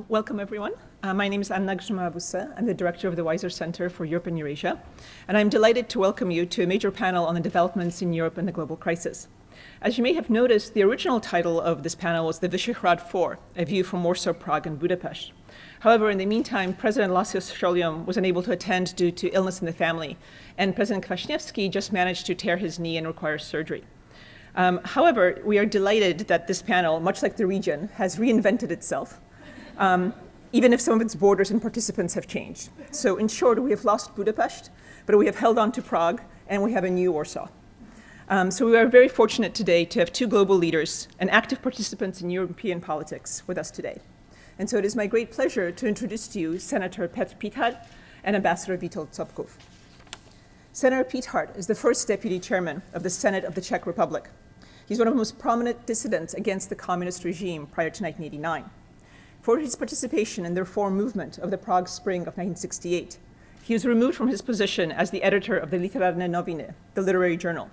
Welcome, everyone. My name is Anna Grzymała-Busse. I'm the director of the Weiser Center for Europe and Eurasia, and I'm delighted to welcome you to a major panel on the developments in Europe and the global crisis. As you may have noticed, the original title of this panel was the Visegrad Four, a view from Warsaw, Prague, and Budapest. However, in the meantime, President Lasios Scholem was unable to attend due to illness in the family, and President Kwaśniewski just managed to tear his knee and requires surgery. However, we are delighted that this panel, much like the region, has reinvented itself, even if some of its borders and participants have changed. So in short, we have lost Budapest, but we have held on to Prague, and we have a new Warsaw. So we are very fortunate today to have two global leaders and active participants in European politics with us today. And so it is my great pleasure to introduce to you Senator Petr Pithart and Ambassador Witold Sobkov. Senator Pithart is the first deputy chairman of the Senate of the Czech Republic. He's one of the most prominent dissidents against the communist regime prior to 1989. For his participation in the reform movement of the Prague Spring of 1968, he was removed from his position as the editor of the Literárne noviny, the literary journal.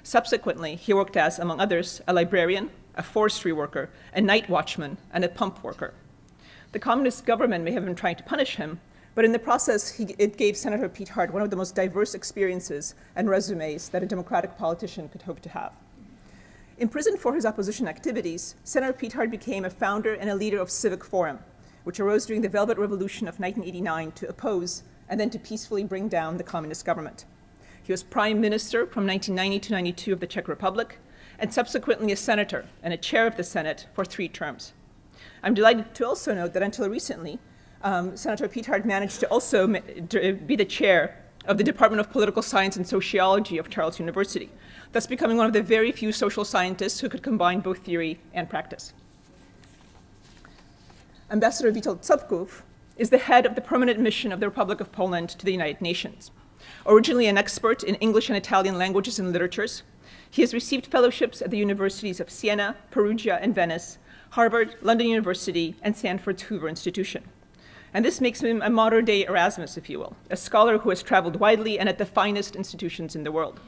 Subsequently, he worked as, among others, a librarian, a forestry worker, a night watchman, and a pump worker. The communist government may have been trying to punish him, but in the process, it gave Senator Pithart one of the most diverse experiences and resumes that a democratic politician could hope to have. Imprisoned for his opposition activities, Senator Pithart became a founder and a leader of Civic Forum, which arose during the Velvet Revolution of 1989 to oppose and then to peacefully bring down the communist government. He was prime minister from 1990 to 92 of the Czech Republic, and subsequently a senator and a chair of the Senate for 3 terms. I'm delighted to also note that until recently, Senator Pithart managed to also be the chair of the Department of Political Science and Sociology of Charles University, thus becoming one of the very few social scientists who could combine both theory and practice. Ambassador Witold Sobkov is the head of the permanent mission of the Republic of Poland to the United Nations. Originally an expert in English and Italian languages and literatures, he has received fellowships at the universities of Siena, Perugia, and Venice, Harvard, London University, and Stanford's Hoover Institution. And this makes him a modern-day Erasmus, if you will, a scholar who has traveled widely and at the finest institutions in the world.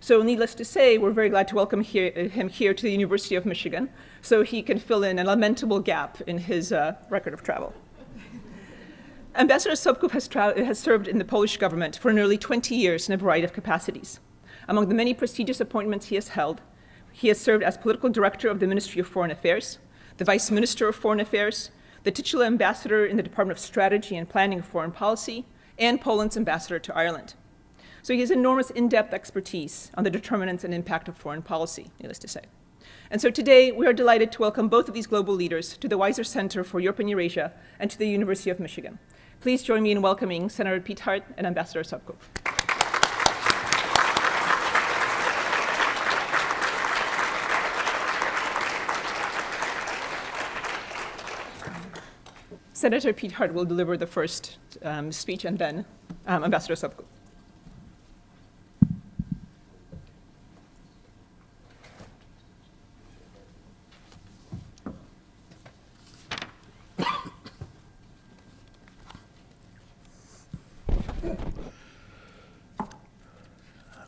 So needless to say, we're very glad to welcome him here to the University of Michigan so he can fill in a lamentable gap in his record of travel. Ambassador Sobkov has served in the Polish government for nearly 20 years in a variety of capacities. Among the many prestigious appointments he has held, he has served as political director of the Ministry of Foreign Affairs, the Vice Minister of Foreign Affairs, the titular ambassador in the Department of Strategy and Planning of Foreign Policy, and Poland's ambassador to Ireland. So he has enormous in-depth expertise on the determinants and impact of foreign policy, needless to say. And so today, we are delighted to welcome both of these global leaders to the Weiser Center for Europe and Eurasia and to the University of Michigan. Please join me in welcoming Senator Pithart and Ambassador Sobkov. Senator Pithart will deliver the first speech, and then Ambassador Sobkov.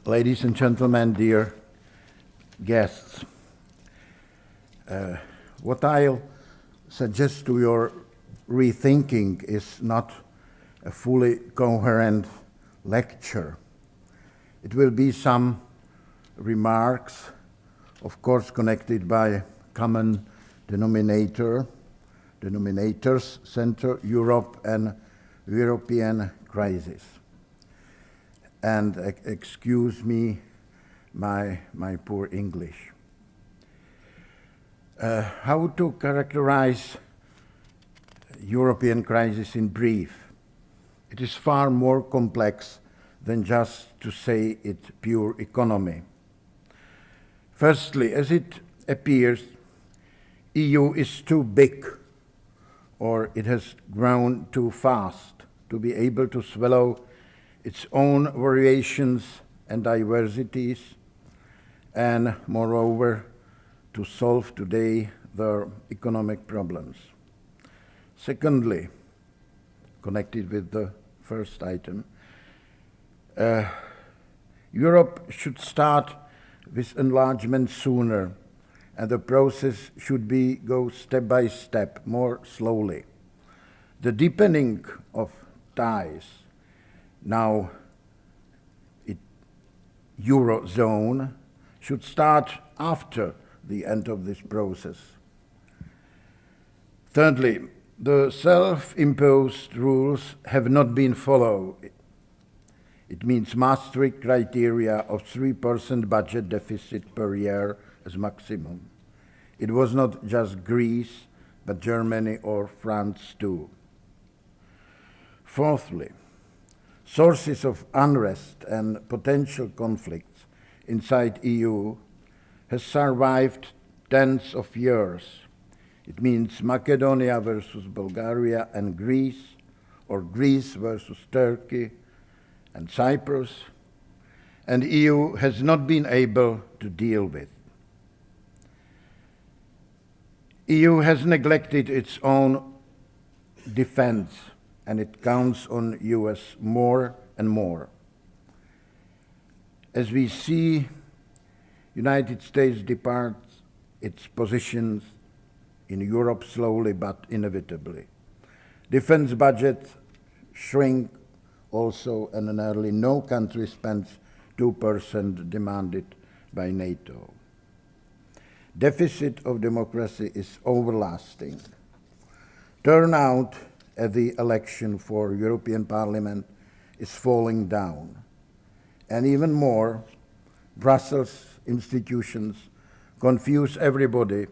Ladies and gentlemen, dear guests, what I'll suggest to your rethinking is not a fully coherent lecture. It will be some remarks, of course, connected by common denominators, Central Europe and European crisis. And excuse me my poor English. How to characterize European crisis in brief? It is far more complex than just to say it's pure economy. Firstly, as it appears, EU is too big, or it has grown too fast to be able to swallow its own variations and diversities, and moreover, to solve today their economic problems. Secondly, connected with the first item, Europe should start with enlargement sooner, and the process should go step by step, more slowly. The deepening of ties, now Eurozone, should start after the end of this process. Thirdly, the self-imposed rules have not been followed. It means Maastricht criteria of 3% budget deficit per year as maximum. It was not just Greece, but Germany or France too. Fourthly, sources of unrest and potential conflicts inside EU has survived tens of years. It means Macedonia versus Bulgaria and Greece, or Greece versus Turkey and Cyprus, and EU has not been able to deal with. EU has neglected its own defense, and it counts on US more and more. As we see United States departs its positions in Europe slowly but inevitably. Defense budgets shrink also, and nearly no country spends 2% demanded by NATO. Deficit of democracy is everlasting. Turnout at the election for European Parliament is falling down. And even more, Brussels institutions confuse everybody,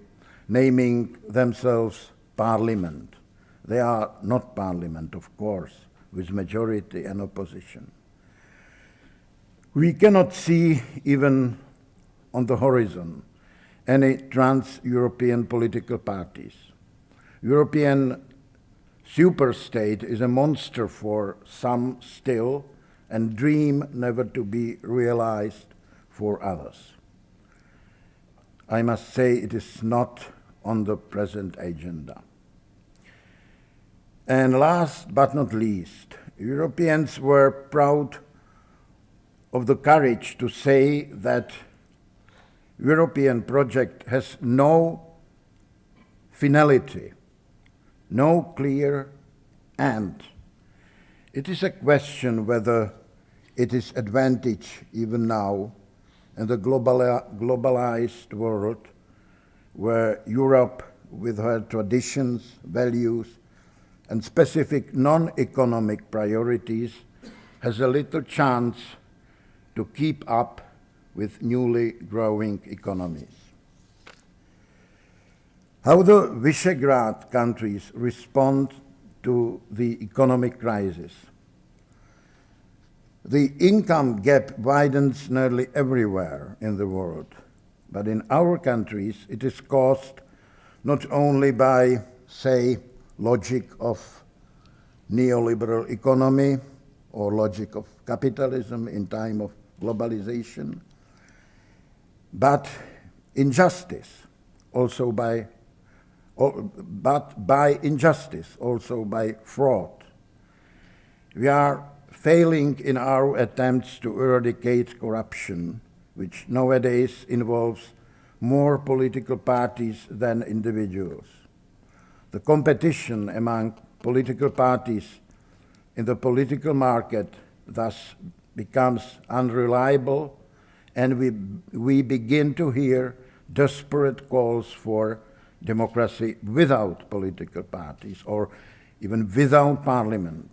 naming themselves parliament. They are not parliament, of course, with majority and opposition. We cannot see, even on the horizon, any trans-European political parties. European superstate is a monster for some still, and dream never to be realized for others. I must say it is not on the present agenda. And last but not least, Europeans were proud of the courage to say that European project has no finality, no clear end. It is a question whether it is advantage even now in the globalized world where Europe, with her traditions, values, and specific non-economic priorities, has a little chance to keep up with newly growing economies. How the Visegrad countries respond to the economic crisis. The income gap widens nearly everywhere in the world, but in our countries it is caused not only by, say, logic of neoliberal economy or logic of capitalism in time of globalization, but injustice, also by injustice, also by fraud. We are failing in our attempts to eradicate corruption, which nowadays involves more political parties than individuals. The competition among political parties in the political market thus becomes unreliable, and we begin to hear desperate calls for democracy without political parties, or even without parliament,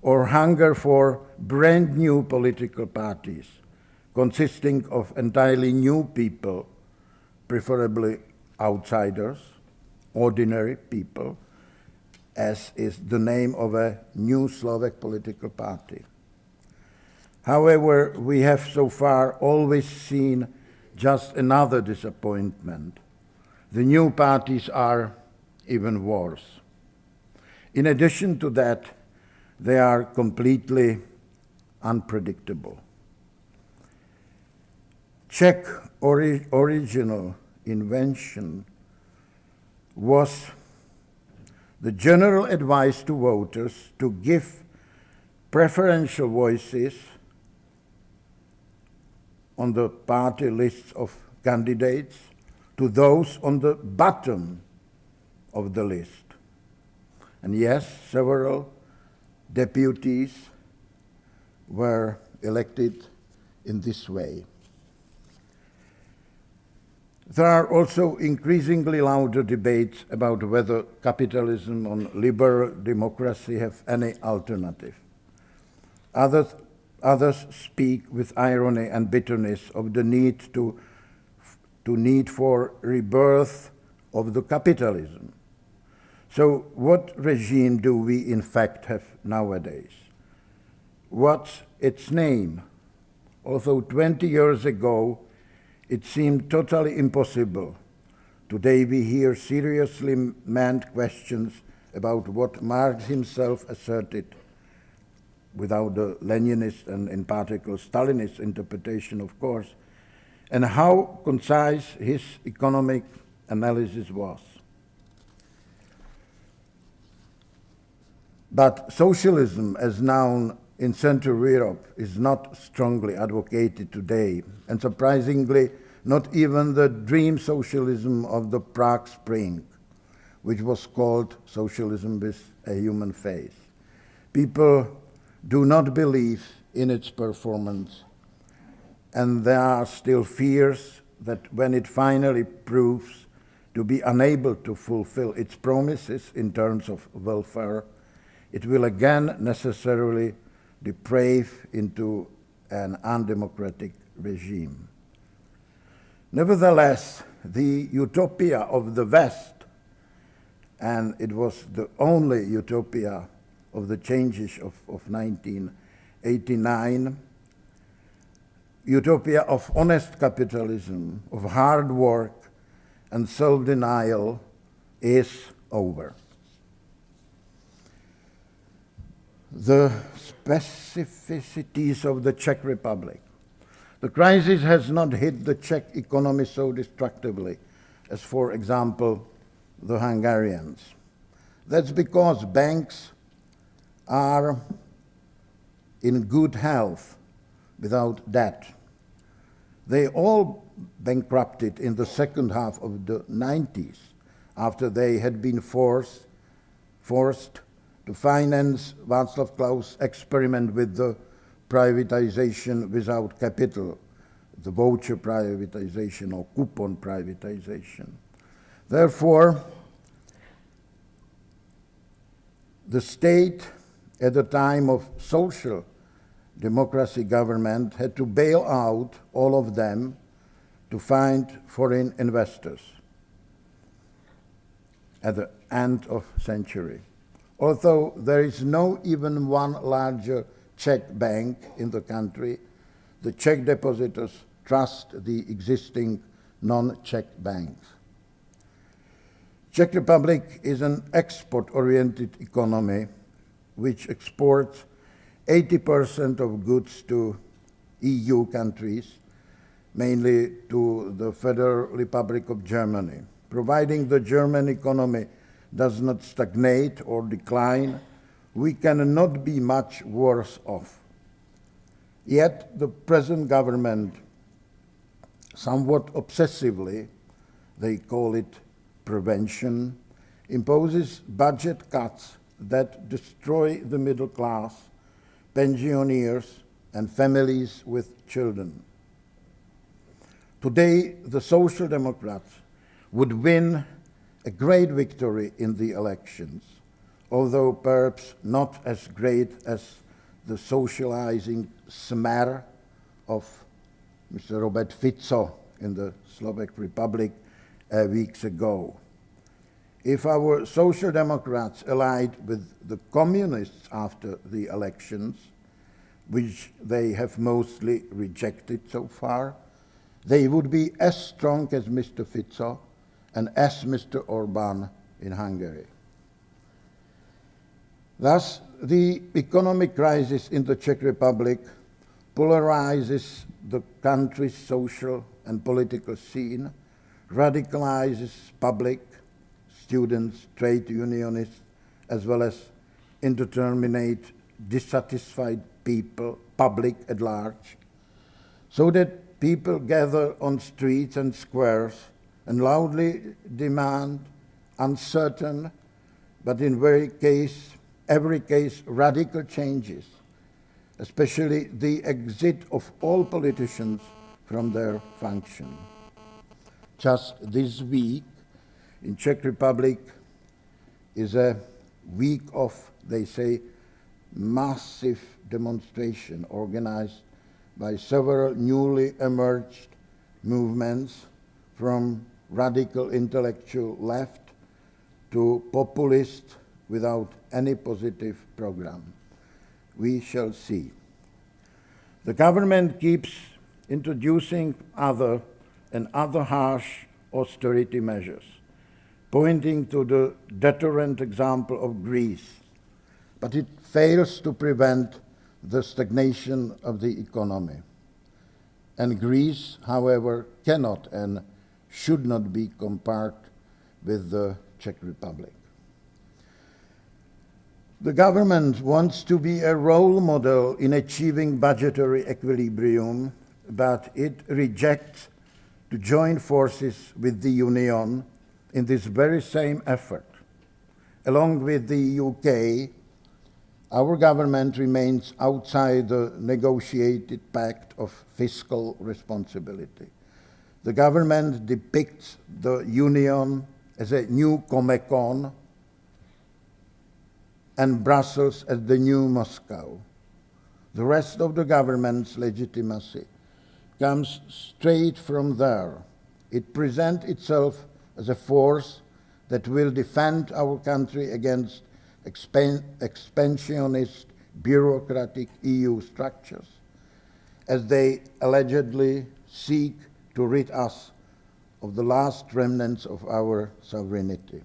or hunger for brand new political parties consisting of entirely new people, preferably outsiders, ordinary people, as is the name of a new Slovak political party. However, we have so far always seen just another disappointment. The new parties are even worse. In addition to that, they are completely unpredictable. Czech original invention was the general advice to voters to give preferential voices on the party lists of candidates to those on the bottom of the list. And yes, several deputies were elected in this way. There are also increasingly louder debates about whether capitalism and liberal democracy have any alternative. Others speak with irony and bitterness of the need for rebirth of the capitalism. So what regime do we in fact have nowadays? What's its name? Although 20 years ago it seemed totally impossible, today we hear seriously meant questions about what Marx himself asserted, without the Leninist and in particular Stalinist interpretation, of course, and how concise his economic analysis was. But socialism, as known in Central Europe, is not strongly advocated today, and surprisingly, not even the dream socialism of the Prague Spring, which was called socialism with a human face. People do not believe in its performance, and there are still fears that when it finally proves to be unable to fulfill its promises in terms of welfare, it will again necessarily deprave into an undemocratic regime. Nevertheless, the utopia of the West, and it was the only utopia of the changes of 1989, utopia of honest capitalism, of hard work and self-denial, is over. The specificities of the Czech Republic. The crisis has not hit the Czech economy so destructively as, for example, the Hungarians. That's because banks are in good health without debt. They all bankrupted in the second half of the 90s after they had been forced to finance Václav Klaus' experiment with the privatization without capital, the voucher privatization or coupon privatization. Therefore, the state at the time of social democracy government had to bail out all of them to find foreign investors at the end of century. Although there is no even one larger Czech bank in the country, the Czech depositors trust the existing non-Czech banks. Czech Republic is an export-oriented economy which exports 80% of goods to EU countries, mainly to the Federal Republic of Germany. Providing the German economy does not stagnate or decline, we cannot be much worse off. Yet the present government, somewhat obsessively, they call it prevention, imposes budget cuts that destroy the middle class, pensioners, and families with children. Today, the Social Democrats would win a great victory in the elections, although perhaps not as great as the socializing smer of Mr. Robert Fico in the Slovak Republic weeks ago. If our Social Democrats allied with the Communists after the elections, which they have mostly rejected so far, they would be as strong as Mr. Fico and as Mr. Orbán in Hungary. Thus, the economic crisis in the Czech Republic polarizes the country's social and political scene, radicalizes public, students, trade unionists, as well as indeterminate, dissatisfied people, public at large, so that people gather on streets and squares and loudly demand uncertain, but in every case, radical changes, especially the exit of all politicians from their function. Just this week in Czech Republic is a week of, they say, massive demonstration organized by several newly emerged movements from radical intellectual left to populist without any positive program. We shall see. The government keeps introducing other harsh austerity measures, pointing to the deterrent example of Greece, but it fails to prevent the stagnation of the economy. And Greece, however, cannot and should not be compared with the Czech Republic. The government wants to be a role model in achieving budgetary equilibrium, but it rejects to join forces with the Union in this very same effort. Along with the UK, our government remains outside the negotiated pact of fiscal responsibility. The government depicts the Union as a new Comecon and Brussels as the new Moscow. The rest of the government's legitimacy comes straight from there. It presents itself as a force that will defend our country against expansionist bureaucratic EU structures, as they allegedly seek to rid us of the last remnants of our sovereignty.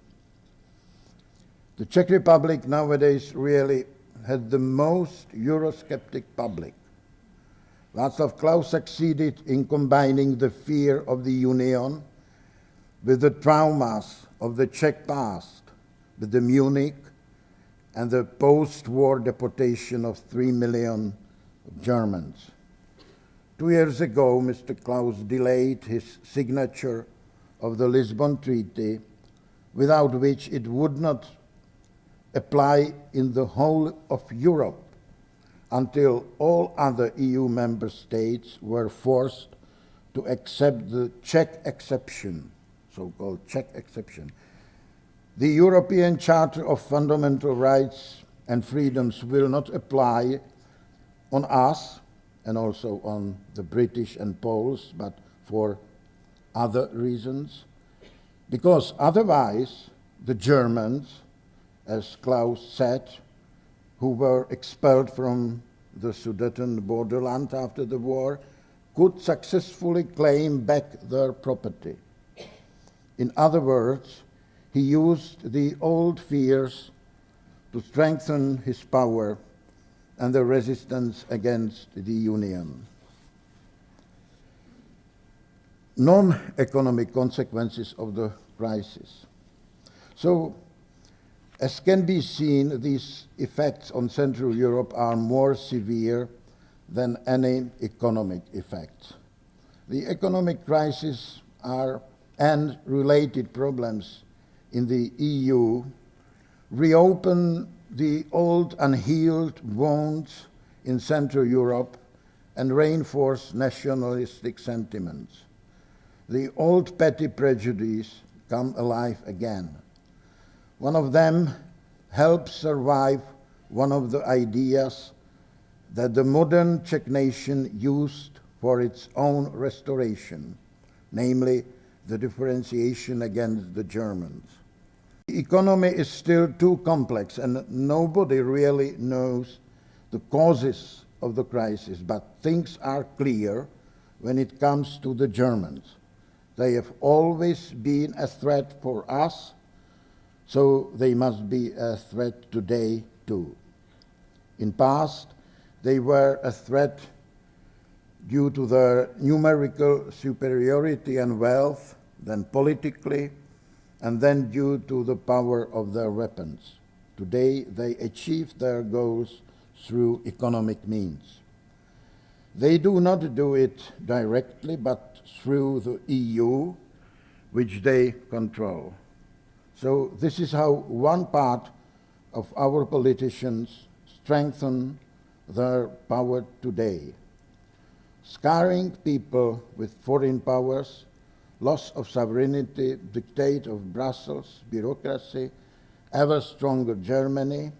The Czech Republic nowadays really has the most Eurosceptic public. Václav Klaus succeeded in combining the fear of the Union with the traumas of the Czech past, with the Munich and the post-war deportation of 3 million Germans. 2 years ago, Mr. Klaus delayed his signature of the Lisbon Treaty, without which it would not apply in the whole of Europe until all other EU member states were forced to accept the Czech exception, so-called Czech exception. The European Charter of Fundamental Rights and Freedoms will not apply on us and also on the British and Poles, but for other reasons, because otherwise the Germans, as Klaus said, who were expelled from the Sudeten borderland after the war, could successfully claim back their property. In other words, he used the old fears to strengthen his power and the resistance against the Union. Non-economic consequences of the crisis. So, as can be seen, these effects on Central Europe are more severe than any economic effects. The economic crisis and related problems in the EU reopen the old unhealed wounds in Central Europe and reinforce nationalistic sentiments. The old petty prejudices come alive again. One of them helps survive one of the ideas that the modern Czech nation used for its own restoration, namely the differentiation against the Germans. The economy is still too complex and nobody really knows the causes of the crisis, but things are clear when it comes to the Germans. They have always been a threat for us, so they must be a threat today too. In past, they were a threat due to their numerical superiority and wealth, then politically, and then due to the power of their weapons. Today, they achieve their goals through economic means. They do not do it directly, but through the EU, which they control. So this is how one part of our politicians strengthen their power today. Scarring people with foreign powers, loss of sovereignty, dictate of Brussels, bureaucracy, ever stronger Germany,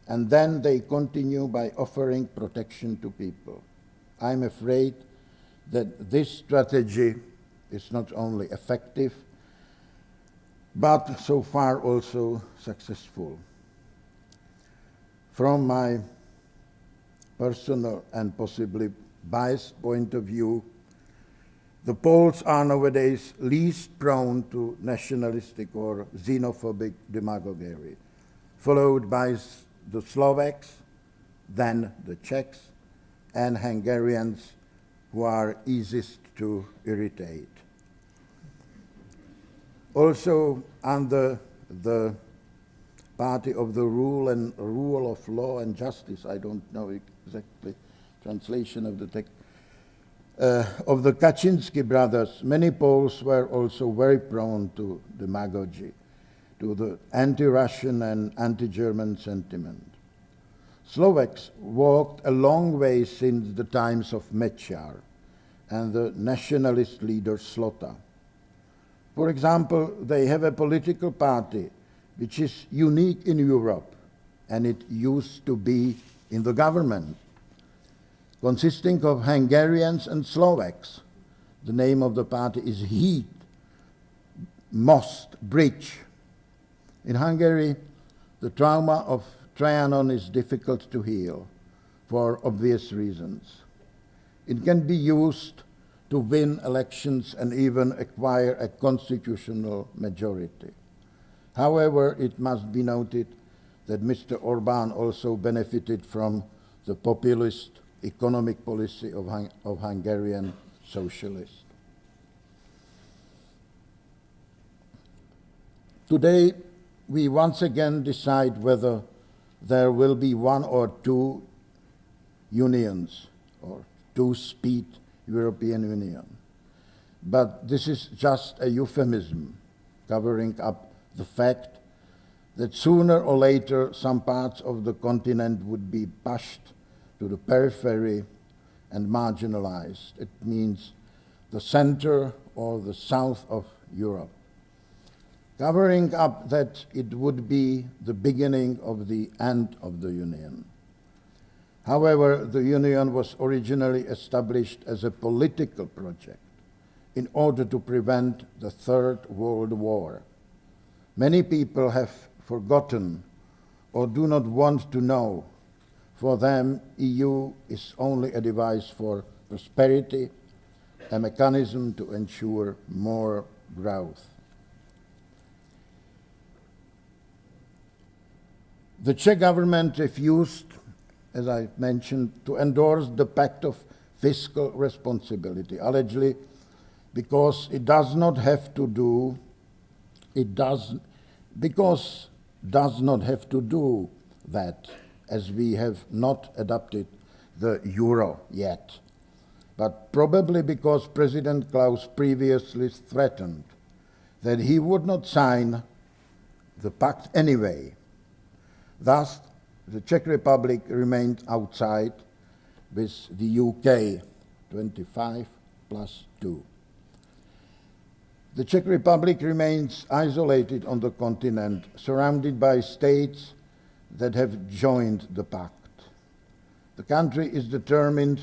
and then they continue by offering protection to people. I'm afraid that this strategy is not only effective, but so far also successful. From my personal and possibly biased point of view, the Poles are nowadays least prone to nationalistic or xenophobic demagoguery, followed by the Slovaks, then the Czechs, and Hungarians, who are easiest to irritate. Also, under the party of the rule of law and justice, I don't know exactly translation of the text, of the Kaczynski brothers, many Poles were also very prone to demagogy, to the anti-Russian and anti-German sentiment. Slovaks walked a long way since the times of Mečiar and the nationalist leader Slota. For example, they have a political party which is unique in Europe, and it used to be in the government, consisting of Hungarians and Slovaks. The name of the party is Híd, Most, Bridge. In Hungary, the trauma of Trianon is difficult to heal for obvious reasons. It can be used to win elections and even acquire a constitutional majority. However, it must be noted that Mr. Orbán also benefited from the populist economic policy of Hungarian socialists. Today, we once again decide whether there will be one or two unions or two-speed European Union. But this is just a euphemism covering up the fact that sooner or later some parts of the continent would be pushed to the periphery and marginalized. It means the center or the south of Europe. Covering up that it would be the beginning of the end of the Union. However, the Union was originally established as a political project in order to prevent the Third World War. Many people have forgotten or do not want to know. For them, EU is only a device for prosperity, a mechanism to ensure more growth. The Czech government refused, as I mentioned, to endorse the Pact of Fiscal Responsibility, allegedly because it does not have to do that, as we have not adopted the euro yet, but probably because President Klaus previously threatened that he would not sign the pact anyway. Thus, the Czech Republic remained outside with the UK, 25 plus 2. The Czech Republic remains isolated on the continent, surrounded by states that have joined the pact. The country is determined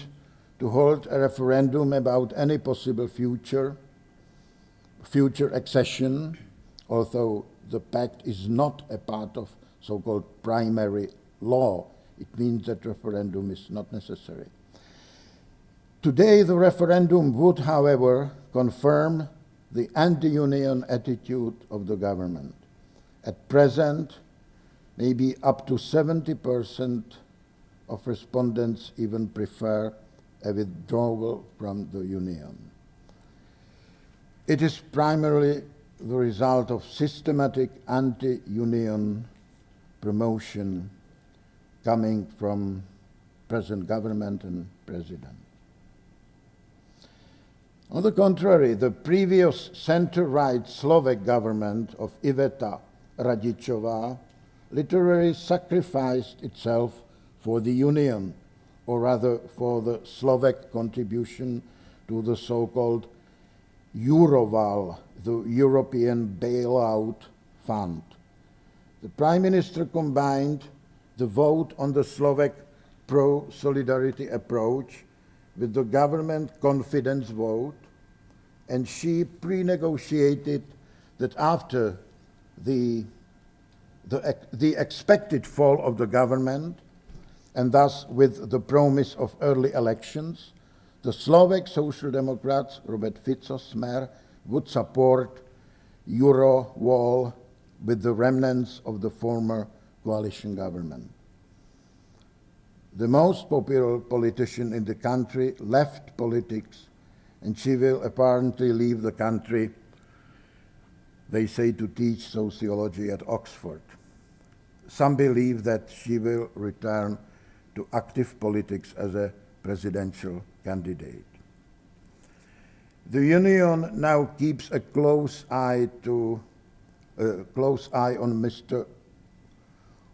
to hold a referendum about any possible future accession, although the pact is not a part of so-called primary law. It means that referendum is not necessary. Today, the referendum would, however, confirm the anti-union attitude of the government. At present, maybe up to 70% of respondents even prefer a withdrawal from the union. It is primarily the result of systematic anti-union promotion coming from present government and president. On the contrary, the previous center-right Slovak government of Iveta Radičová literally sacrificed itself for the Union, or rather for the Slovak contribution to the so-called Euroval, the European Bailout Fund. The Prime Minister combined the vote on the Slovak pro-solidarity approach with the government confidence vote, and she pre-negotiated that after the expected fall of the government, and thus with the promise of early elections, the Slovak Social Democrats, Robert Fico's Smer, would support Euro wall with the remnants of the former coalition government. The most popular politician in the country left politics, and she will apparently leave the country, they say, to teach sociology at Oxford. Some believe that she will return to active politics as a presidential candidate. The Union now keeps a close eye on Mr.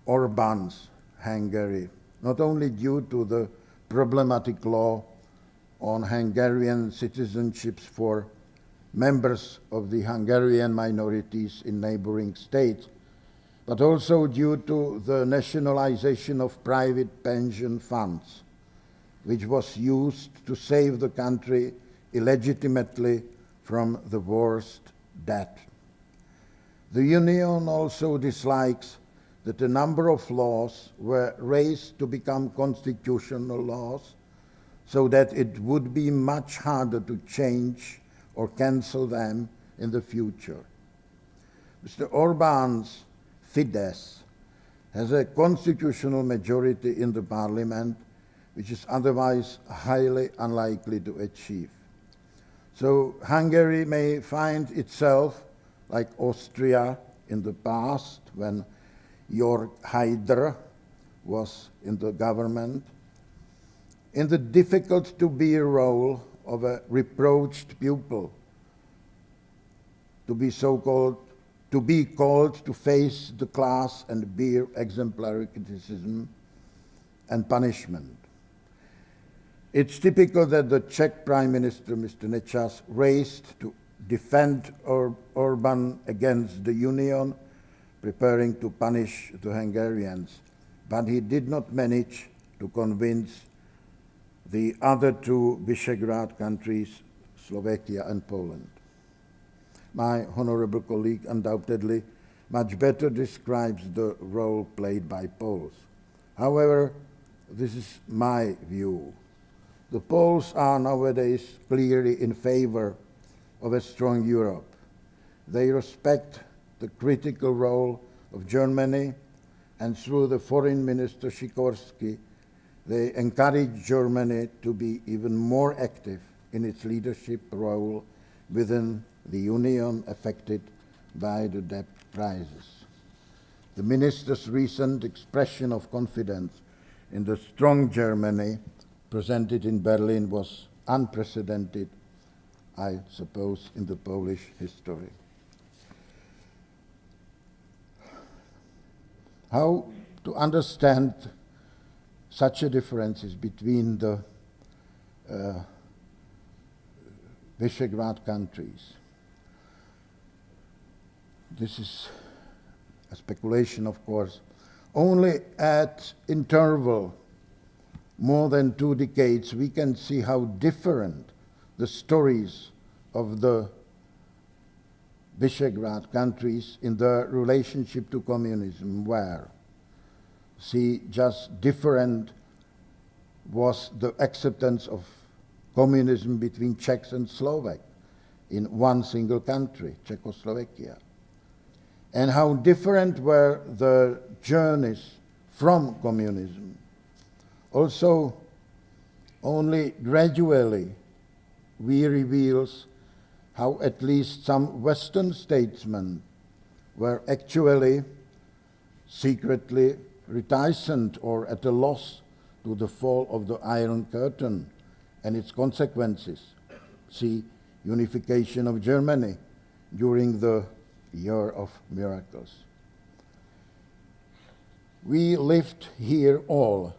Orbán's Hungary, not only due to the problematic law on Hungarian citizenships for members of the Hungarian minorities in neighboring states, but also due to the nationalization of private pension funds, which was used to save the country illegitimately from the worst debt. The Union also dislikes that a number of laws were raised to become constitutional laws, so that it would be much harder to change or cancel them in the future. Mr. Orbán's Fidesz has a constitutional majority in the parliament, which is otherwise highly unlikely to achieve. So Hungary may find itself, like Austria in the past, when Jörg Haider was in the government, in the difficult-to-be role of a reproached pupil, to be called to face the class and bear exemplary criticism and punishment. It's typical that the Czech Prime Minister, Mr. Nečas, raced to defend Orbán against the Union, preparing to punish the Hungarians, but he did not manage to convince the other two Visegrad countries, Slovakia and Poland. My honorable colleague undoubtedly much better describes the role played by Poles. However, this is my view. The Poles are nowadays clearly in favor of a strong Europe. They respect the critical role of Germany, and through the Foreign Minister Sikorski, they encourage Germany to be even more active in its leadership role within the Union affected by the debt crisis. The minister's recent expression of confidence in the strong Germany presented in Berlin was unprecedented, I suppose, in the Polish history. How to understand such a differences between the Visegrad countries? This is a speculation, of course. Only at interval more than 2 decades we can see how different the stories of the Visegrad countries in their relationship to communism were. See, just different was the acceptance of communism between Czechs and Slovaks in one single country, Czechoslovakia. And how different were the journeys from communism. Also, only gradually we reveals how at least some Western statesmen were actually secretly reticent or at a loss to the fall of the Iron Curtain and its consequences. See, unification of Germany during the Year of Miracles. We lived here all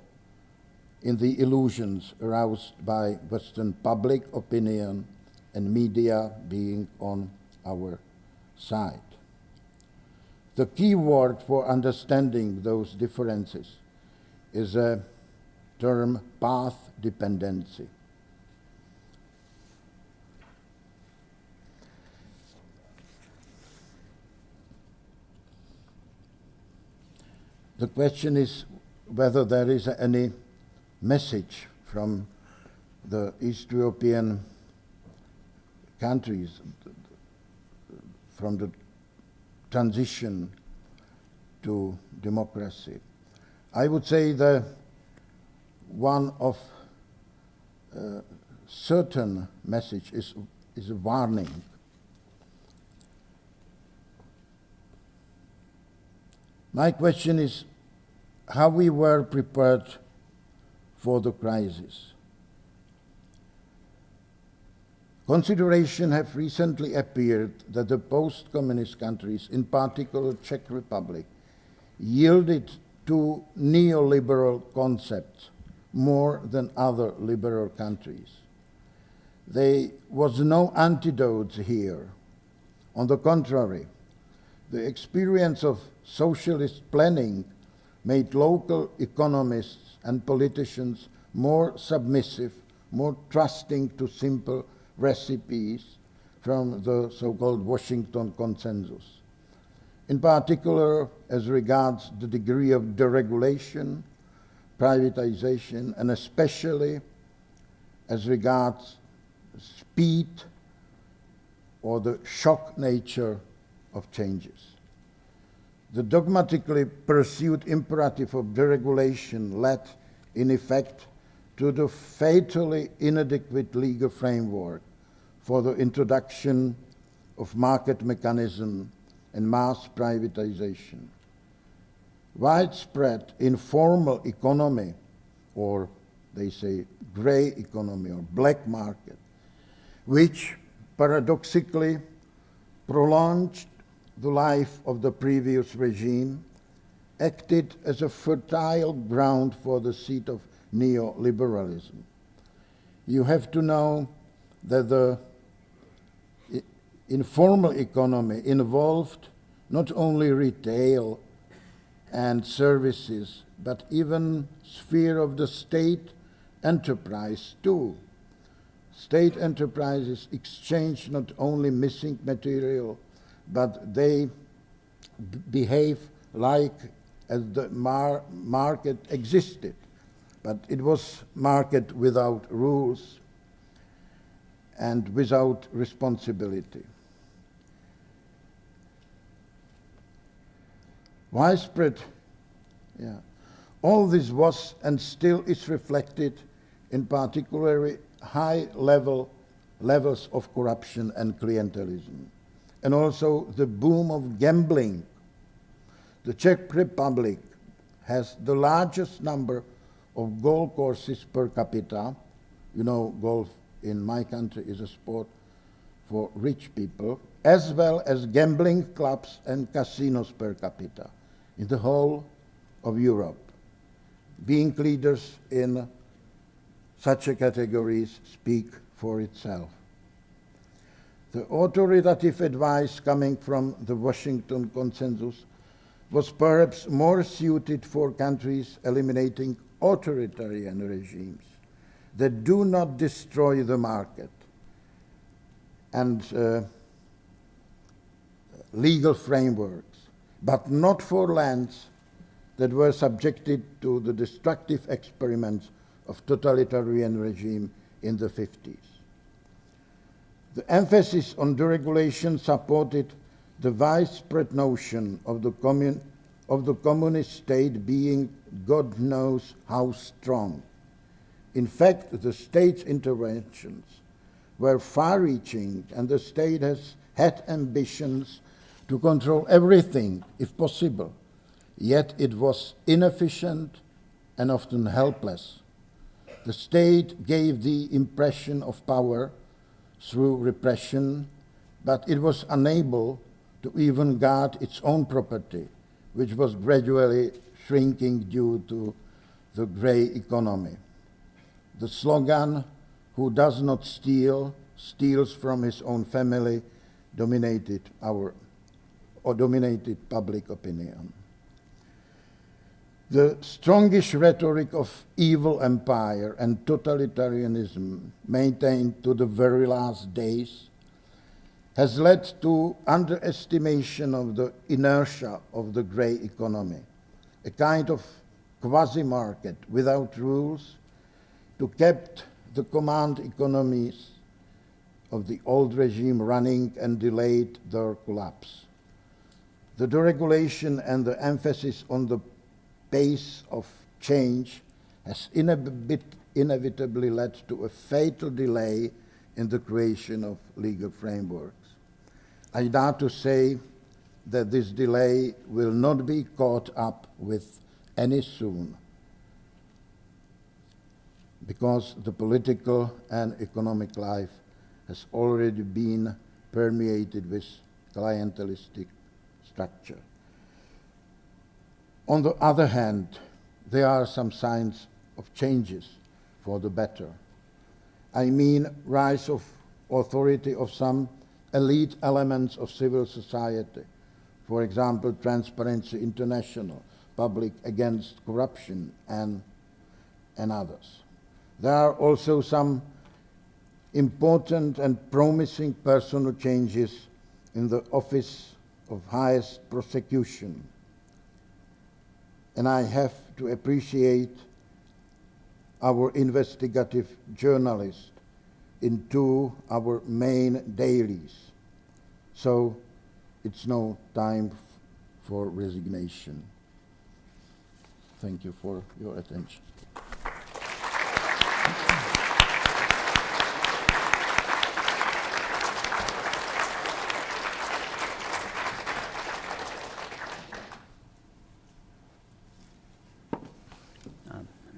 in the illusions aroused by Western public opinion and media being on our side. The key word for understanding those differences is a term path dependency. The question is whether there is any message from the East European countries, from the transition to democracy. I would say that one of certain message is a warning. My question is how we were prepared for the crisis. Consideration have recently appeared that the post-communist countries, in particular Czech Republic, yielded to neoliberal concepts more than other liberal countries. There was no antidote here. On the contrary, the experience of socialist planning made local economists and politicians more submissive, more trusting to simple recipes from the so-called Washington consensus. In particular, as regards the degree of deregulation, privatization, and especially as regards speed or the shock nature of changes. The dogmatically pursued imperative of deregulation led, in effect, to the fatally inadequate legal framework for the introduction of market mechanism and mass privatization. Widespread informal economy, or they say gray economy or black market, which paradoxically prolonged the life of the previous regime, acted as a fertile ground for the seed of neoliberalism. You have to know that the informal economy involved not only retail and services, but even sphere of the state enterprise too. State enterprises exchange not only missing material, but they behave like as the market existed. But it was market without rules and without responsibility. Widespread, all this was and still is reflected in particularly high levels of corruption and clientelism, and also the boom of gambling. The Czech Republic has the largest number of golf courses per capita. You know, golf in my country is a sport for rich people, as well as gambling clubs and casinos per capita in the whole of Europe. Being leaders in such categories speak for itself. The authoritative advice coming from the Washington consensus was perhaps more suited for countries eliminating authoritarian regimes that do not destroy the market and legal frameworks, but not for lands that were subjected to the destructive experiments of totalitarian regime in the 50s. The emphasis on deregulation supported the widespread notion of the communist state being God knows how strong. In fact, the state's interventions were far-reaching, and the state has had ambitions to control everything, if possible, yet it was inefficient and often helpless. The state gave the impression of power through repression, but it was unable to even guard its own property, which was gradually shrinking due to the grey economy. The slogan, "Who does not steal, steals from his own family," dominated public opinion. The strongish rhetoric of evil empire and totalitarianism maintained to the very last days has led to underestimation of the inertia of the grey economy, a kind of quasi-market without rules to keep the command economies of the old regime running and delayed their collapse. The deregulation and the emphasis on the pace of change has inevitably led to a fatal delay in the creation of legal frameworks. I dare to say that this delay will not be caught up with any soon, because the political and economic life has already been permeated with clientelistic structure. On the other hand, there are some signs of changes for the better. I mean, rise of authority of some elite elements of civil society, for example, Transparency International, Public Against Corruption, and others. There are also some important and promising personal changes in the Office of Highest Prosecution, and I have to appreciate our investigative journalists into our main dailies. So it's no time for resignation. Thank you for your attention.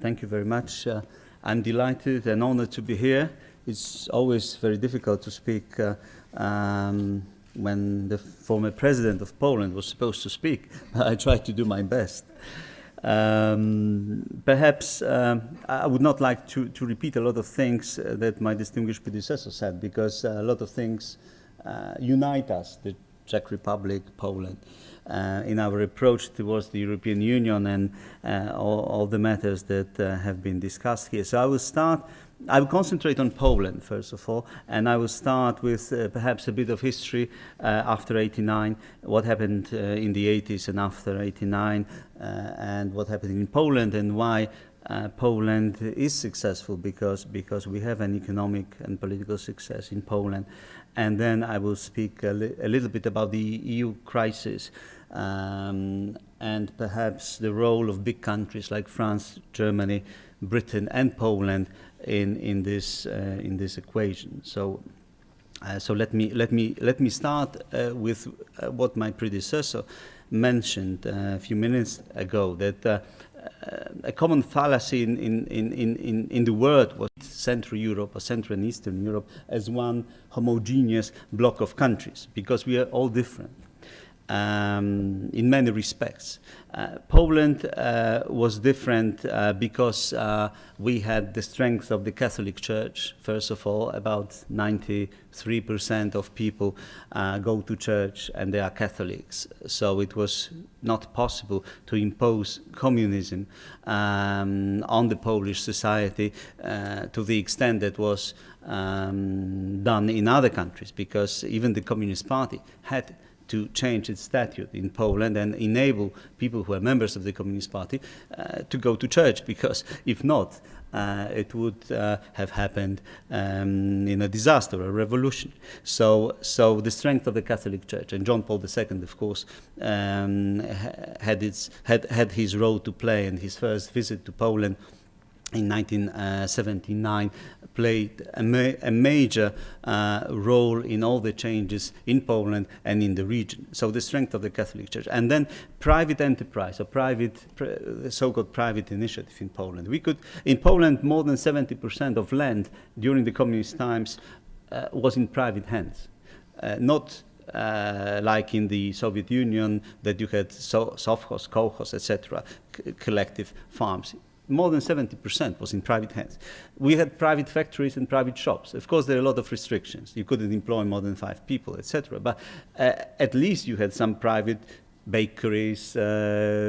Thank you very much. I'm delighted and honored to be here. It's always very difficult to speak when the former president of Poland was supposed to speak. I tried to do my best. Perhaps I would not like to repeat a lot of things that my distinguished predecessor said, because a lot of things unite us, the Czech Republic, Poland, in our approach towards the European Union and all the matters that have been discussed here. So I will concentrate on Poland, first of all, and I will start with perhaps a bit of history after '89, what happened in the '80s and after '89, and what happened in Poland, and why Poland is successful, because we have an economic and political success in Poland. And then I will speak a little bit about the EU crisis, and perhaps the role of big countries like France, Germany, Britain, and Poland in this equation. So let me start with what my predecessor mentioned a few minutes ago, that a common fallacy in the world was Central Europe or Central and Eastern Europe as one homogeneous block of countries, because we are all different in many respects. Poland was different because we had the strength of the Catholic Church. First of all, about 93% of people go to church and they are Catholics. So it was not possible to impose communism on the Polish society to the extent that was done in other countries, because even the Communist Party had to change its statute in Poland and enable people who are members of the Communist Party to go to church, because if not, it would have happened in a disaster, a revolution. So the strength of the Catholic Church, and John Paul II, of course, had his role to play, and his first visit to Poland in 1979 played a major role in all the changes in Poland and in the region. So the strength of the Catholic Church. And then private enterprise, or so-called private initiative in Poland. In Poland, more than 70% of land during the communist times was in private hands, not like in the Soviet Union that you had sovkhoz, kolkhoz, etc., collective farms. More than 70% was in private hands. We had private factories and private shops. Of course, there are a lot of restrictions. You couldn't employ more than 5 people, etc. But at least you had some private bakeries,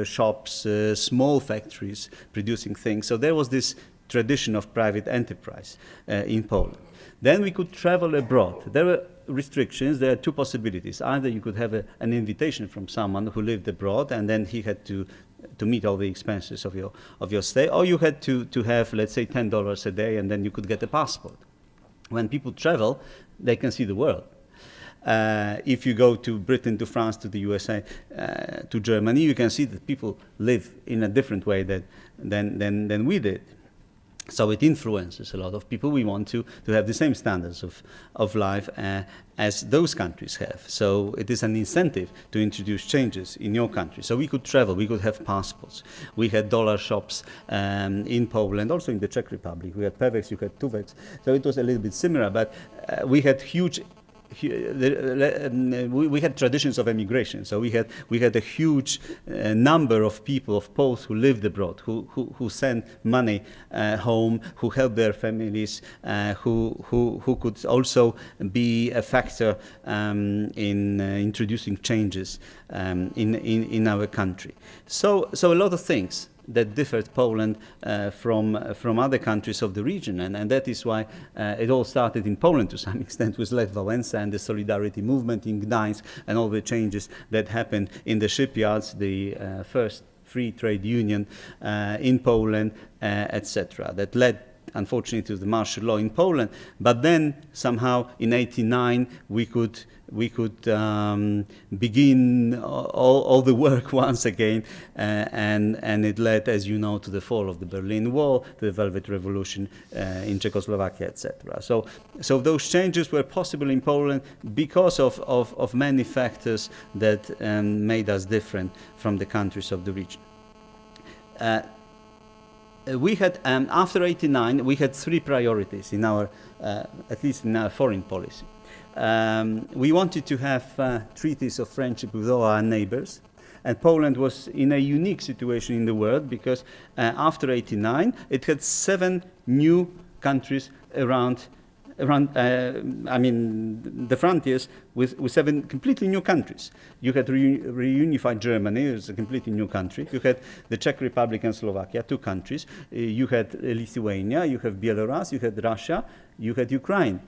shops, small factories producing things. So there was this tradition of private enterprise in Poland. Then we could travel abroad. There were restrictions. There are 2 possibilities. Either you could have an invitation from someone who lived abroad, and then he had to meet all the expenses of your stay, or you had to have, let's say, $10 a day, and then you could get a passport. When people travel, they can see the world. If you go to Britain, to France, to the USA, to Germany, you can see that people live in a different way than we did. So it influences a lot of people. We want to have the same standards of life as those countries have. So it is an incentive to introduce changes in your country. So we could travel, we could have passports. We had dollar shops in Poland, also in the Czech Republic. We had Pevex, you had Tuvex. So it was a little bit similar, but we had we had traditions of emigration, so we had a huge number of people, of Poles who lived abroad, who sent money home, who helped their families, who could also be a factor in introducing changes in our country. So a lot of things that differed Poland from other countries of the region. And that is why it all started in Poland to some extent with Lech Wałęsa and the Solidarity movement in Gdańsk and all the changes that happened in the shipyards, the first free trade union in Poland, etc. That led, unfortunately, to the martial law in Poland. But then somehow in '89 we could begin all the work once again, and it led, as you know, to the fall of the Berlin Wall, to the Velvet Revolution in Czechoslovakia, etc. So those changes were possible in Poland because of many factors that made us different from the countries of the region. We had, after '89, we had 3 priorities in our, at least in our foreign policy. We wanted to have treaties of friendship with all our neighbors, and Poland was in a unique situation in the world because after '89 it had 7 new countries around the frontiers with 7 completely new countries. You had reunified Germany, it was a completely new country. You had the Czech Republic and Slovakia, 2 countries. You had Lithuania, you have Belarus, you had Russia, you had Ukraine.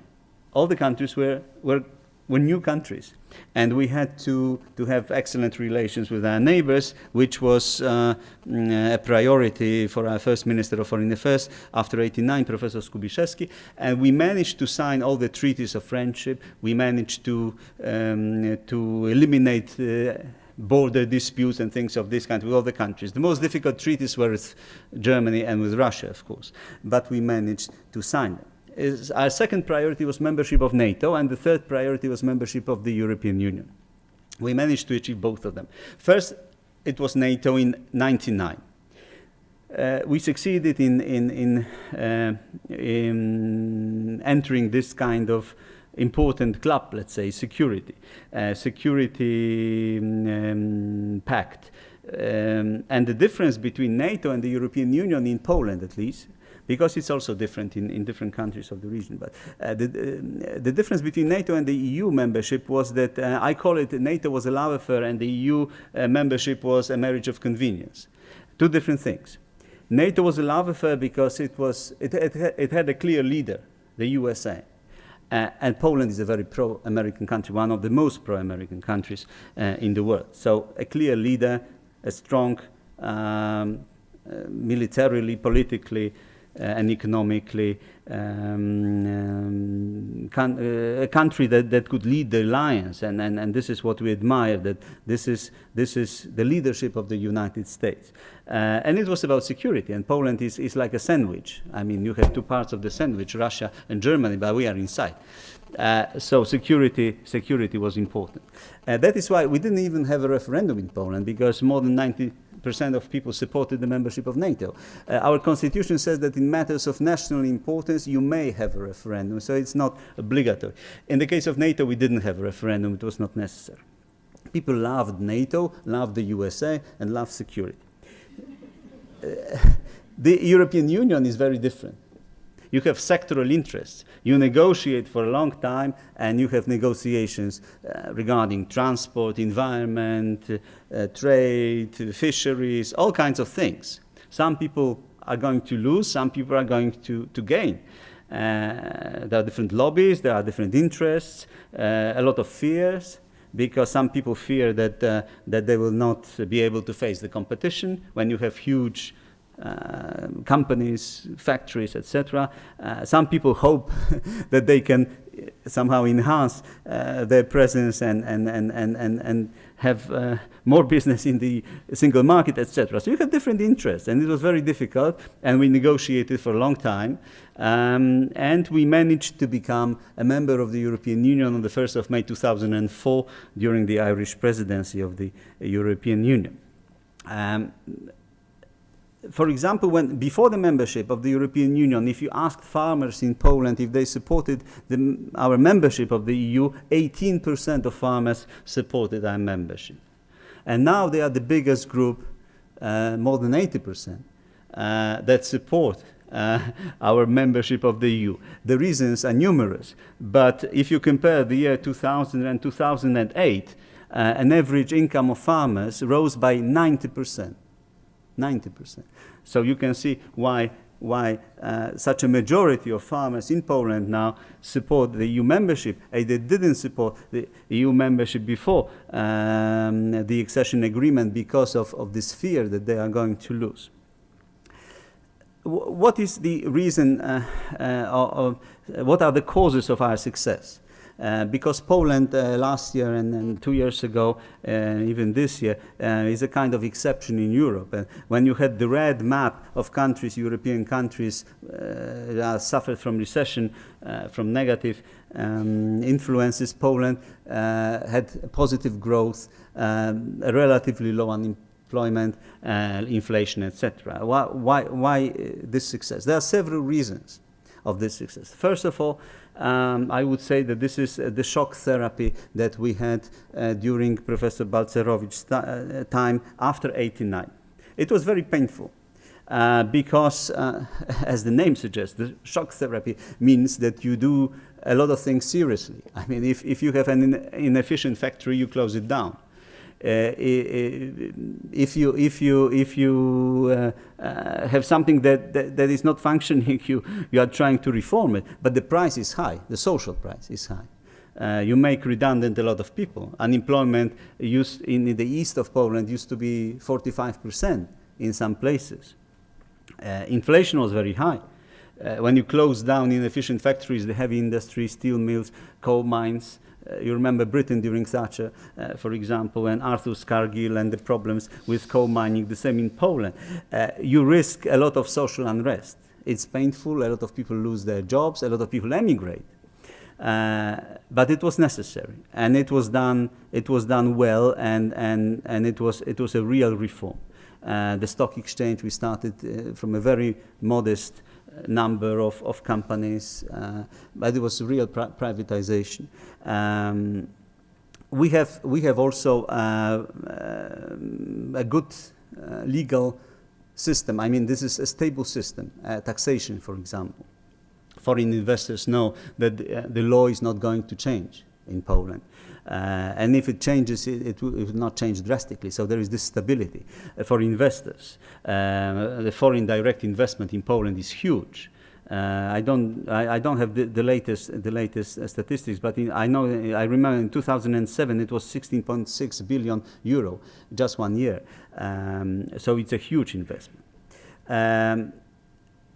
All the countries were new countries, and we had to have excellent relations with our neighbors, which was a priority for our first Minister of Foreign Affairs after '89, Professor Skubiszewski, and we managed to sign all the treaties of friendship. We managed to eliminate border disputes and things of this kind with all the countries. The most difficult treaties were with Germany and with Russia, of course, but we managed to sign them. Our second priority was membership of NATO, and the third priority was membership of the European Union. We managed to achieve both of them. First, it was NATO in '99. We succeeded in entering this kind of important club, let's say, security pact. And the difference between NATO and the European Union, in Poland at least, because it's also different in different countries of the region. But the difference between NATO and the EU membership was that I call it NATO was a love affair and the EU membership was a marriage of convenience. 2 different things. NATO was a love affair because it had a clear leader, the USA. And Poland is a very pro-American country, one of the most pro-American countries in the world. So a clear leader, a strong militarily, politically, and economically, a country that could lead the alliance, and this is what we admire, that this is the leadership of the United States. And it was about security, and Poland is like a sandwich. I mean, you have 2 parts of the sandwich, Russia and Germany, but we are inside. So security was important. That is why we didn't even have a referendum in Poland, because more than percent of people supported the membership of NATO. Our constitution says that in matters of national importance, you may have a referendum, so it's not obligatory. In the case of NATO, we didn't have a referendum, it was not necessary. People loved NATO, loved the USA, and loved security. The European Union is very different. You have sectoral interests. You negotiate for a long time, and you have negotiations regarding transport, environment, trade, fisheries, all kinds of things. Some people are going to lose, some people are going to gain. There are different lobbies, there are different interests, a lot of fears, because some people fear that they will not be able to face the competition when you have huge companies, factories, etc. Some people hope that they can somehow enhance their presence and have more business in the single market, etc. So you have different interests, and it was very difficult, and we negotiated for a long time, and we managed to become a member of the European Union on the 1st of May 2004 during the Irish presidency of the European Union. For example, before the membership of the European Union, if you asked farmers in Poland if they supported our membership of the EU, 18% of farmers supported our membership. And now they are the biggest group, more than 80%, that support our membership of the EU. The reasons are numerous, but if you compare the year 2000 and 2008, an average income of farmers rose by 90%. 90%. So you can see why such a majority of farmers in Poland now support the EU membership. They didn't support the EU membership before the accession agreement because of this fear that they are going to lose. What is the reason, what are the causes of our success? Because Poland last year and 2 years ago, even this year, is a kind of exception in Europe. When you had the red map of countries, European countries that suffered from recession, from negative influences, Poland had positive growth, a relatively low unemployment, inflation, etc. Why this success? There are several reasons of this success. First of all, I would say that this is the shock therapy that we had during Professor Balcerowicz's time after '89. It was very painful because, as the name suggests, the shock therapy means that you do a lot of things seriously. I mean, if you have an inefficient factory, you close it down. If you have something that is not functioning, you are trying to reform it, but the price is high. The social price is high. You make redundant a lot of people. Unemployment in the east of Poland used to be 45% in some places. Inflation was very high. When you close down inefficient factories, the heavy industry, steel mills, coal mines. You remember Britain during Thatcher, for example, and Arthur Scargill and the problems with coal mining, the same in Poland. You risk a lot of social unrest. It's painful, a lot of people lose their jobs, a lot of people emigrate. But it was necessary, and it was done well, and it was a real reform. The stock exchange, we started from a very modest number of companies, but it was real privatization. We have also a good legal system. I mean, this is a stable system. Taxation, for example. Foreign investors know that the law is not going to change in Poland. And if it changes, it will not change drastically. So there is this stability for investors. The foreign direct investment in Poland is huge. I don't have the latest statistics, but I remember in 2007 it was 16.6 billion euro, just 1 year. So it's a huge investment.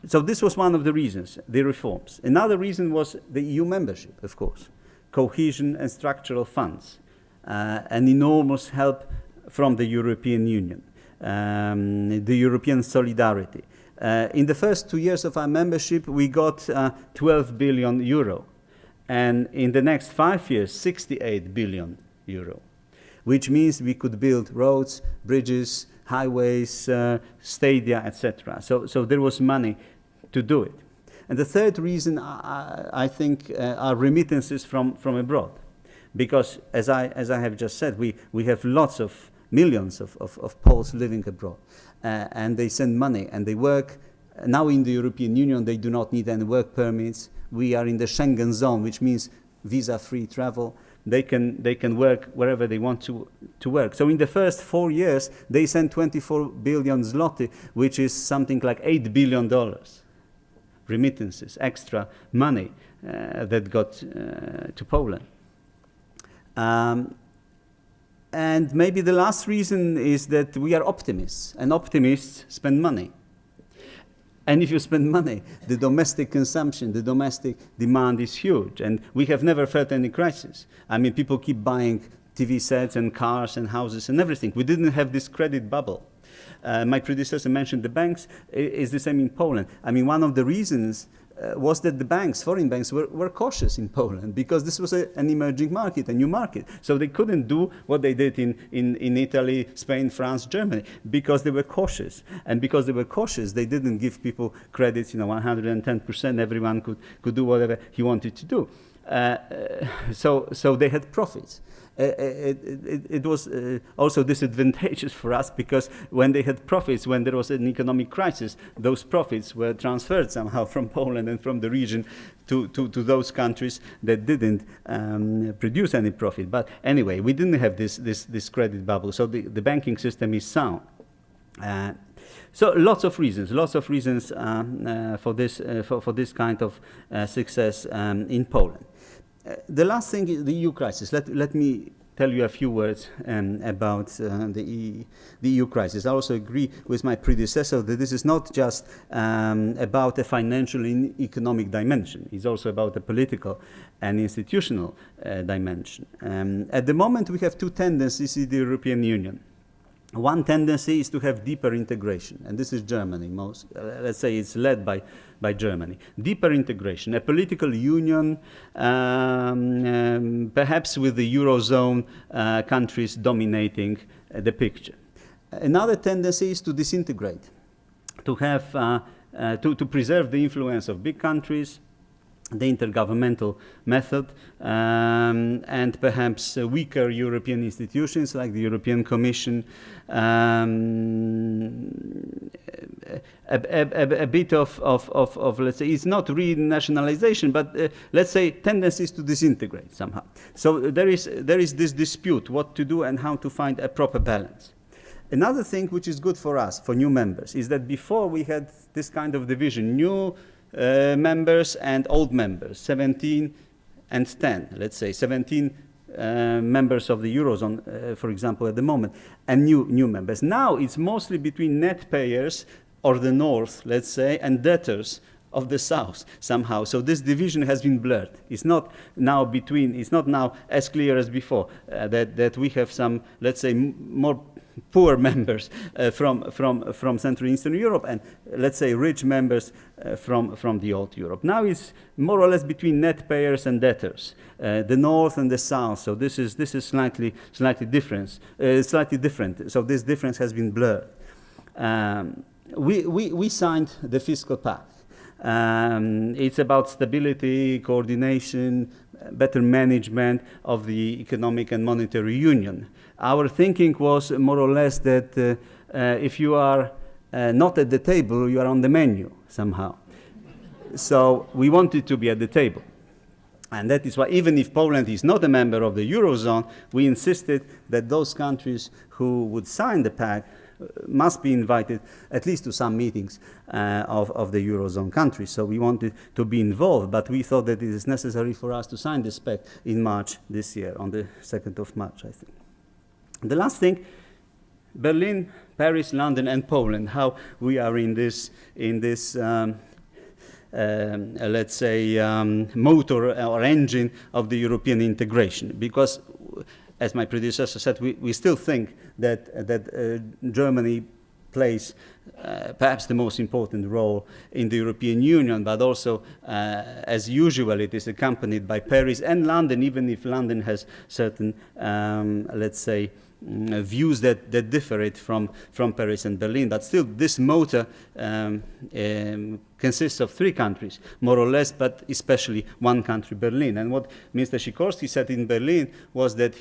So this was one of the reasons, the reforms. Another reason was the EU membership, of course. Cohesion and structural funds, an enormous help from the European Union, the European solidarity. In the first 2 years of our membership, we got 12 billion euro, and in the next 5 years, 68 billion euro, which means we could build roads, bridges, highways, stadia, etc. So there was money to do it. And the third reason, I think, are remittances from abroad. Because, as I have just said, we have lots of millions of Poles living abroad. And they send money and they work. Now in the European Union, they do not need any work permits. We are in the Schengen zone, which means visa-free travel. They can work wherever they want to work. So in the first 4 years, they sent 24 billion zloty, which is something like $8 billion. Remittances, extra money that got to Poland. And maybe the last reason is that we are optimists, and optimists spend money. And if you spend money, the domestic consumption, the domestic demand is huge, and we have never felt any crisis. I mean, people keep buying TV sets and cars and houses and everything. We didn't have this credit bubble. My predecessor mentioned the banks. It's the same in Poland. I mean, one of the reasons was that the banks, foreign banks, were cautious in Poland because this was an emerging market, a new market. So they couldn't do what they did in Italy, Spain, France, Germany, because they were cautious. And because they were cautious, they didn't give people credits, 110%. Everyone could do whatever he wanted to do. So they had profits. It was also disadvantageous for us because when they had profits, when there was an economic crisis, those profits were transferred somehow from Poland and from the region to those countries that didn't produce any profit. But anyway, we didn't have this credit bubble, so the banking system is sound. So lots of reasons for this kind of success in Poland. The last thing is the EU crisis. Let me tell you a few words about the EU crisis. I also agree with my predecessor that this is not just about a financial and economic dimension. It's also about a political and institutional dimension. At the moment, we have two tendencies in the European Union. One tendency is to have deeper integration, and this is Germany. Let's say it's led by Germany. Deeper integration, a political union, perhaps with the Eurozone countries dominating the picture. Another tendency is to disintegrate, to have to preserve the influence of big countries, the intergovernmental method, and perhaps weaker European institutions like the European Commission, a bit of let's say, it's not renationalization, but let's say tendencies to disintegrate somehow. So there is this dispute what to do and how to find a proper balance. Another thing which is good for us, for new members, is that before we had this kind of division, new members and old members, 17 and 10, let's say 17 members of the Eurozone, for example, at the moment, and new members. Now it's mostly between net payers or the north, let's say, and debtors of the south somehow. So this division has been blurred. It's not now as clear as before that we have some, let's say, more poor members from Central Eastern Europe and, let's say, rich members from the old Europe. Now it's more or less between net payers and debtors, the north and the south. So this is slightly different. So this difference has been blurred. We signed the fiscal pact. It's about stability, coordination, better management of the economic and monetary union. Our thinking was more or less that if you are not at the table, you are on the menu somehow. So we wanted to be at the table. And that is why, even if Poland is not a member of the Eurozone, we insisted that those countries who would sign the pact must be invited at least to some meetings of the Eurozone countries. So we wanted to be involved, but we thought that it is necessary for us to sign this pact in March this year, on the 2nd of March, I think. The last thing, Berlin, Paris, London, and Poland, how we are in this let's say, motor or engine of the European integration. Because, as my predecessor said, we still think that Germany plays perhaps the most important role in the European Union, but also, as usual, it is accompanied by Paris and London, even if London has certain, let's say, views that differ it from Paris and Berlin. But still, this motor consists of 3 countries, more or less, but especially one country, Berlin. And what Mr. Sikorski said in Berlin was that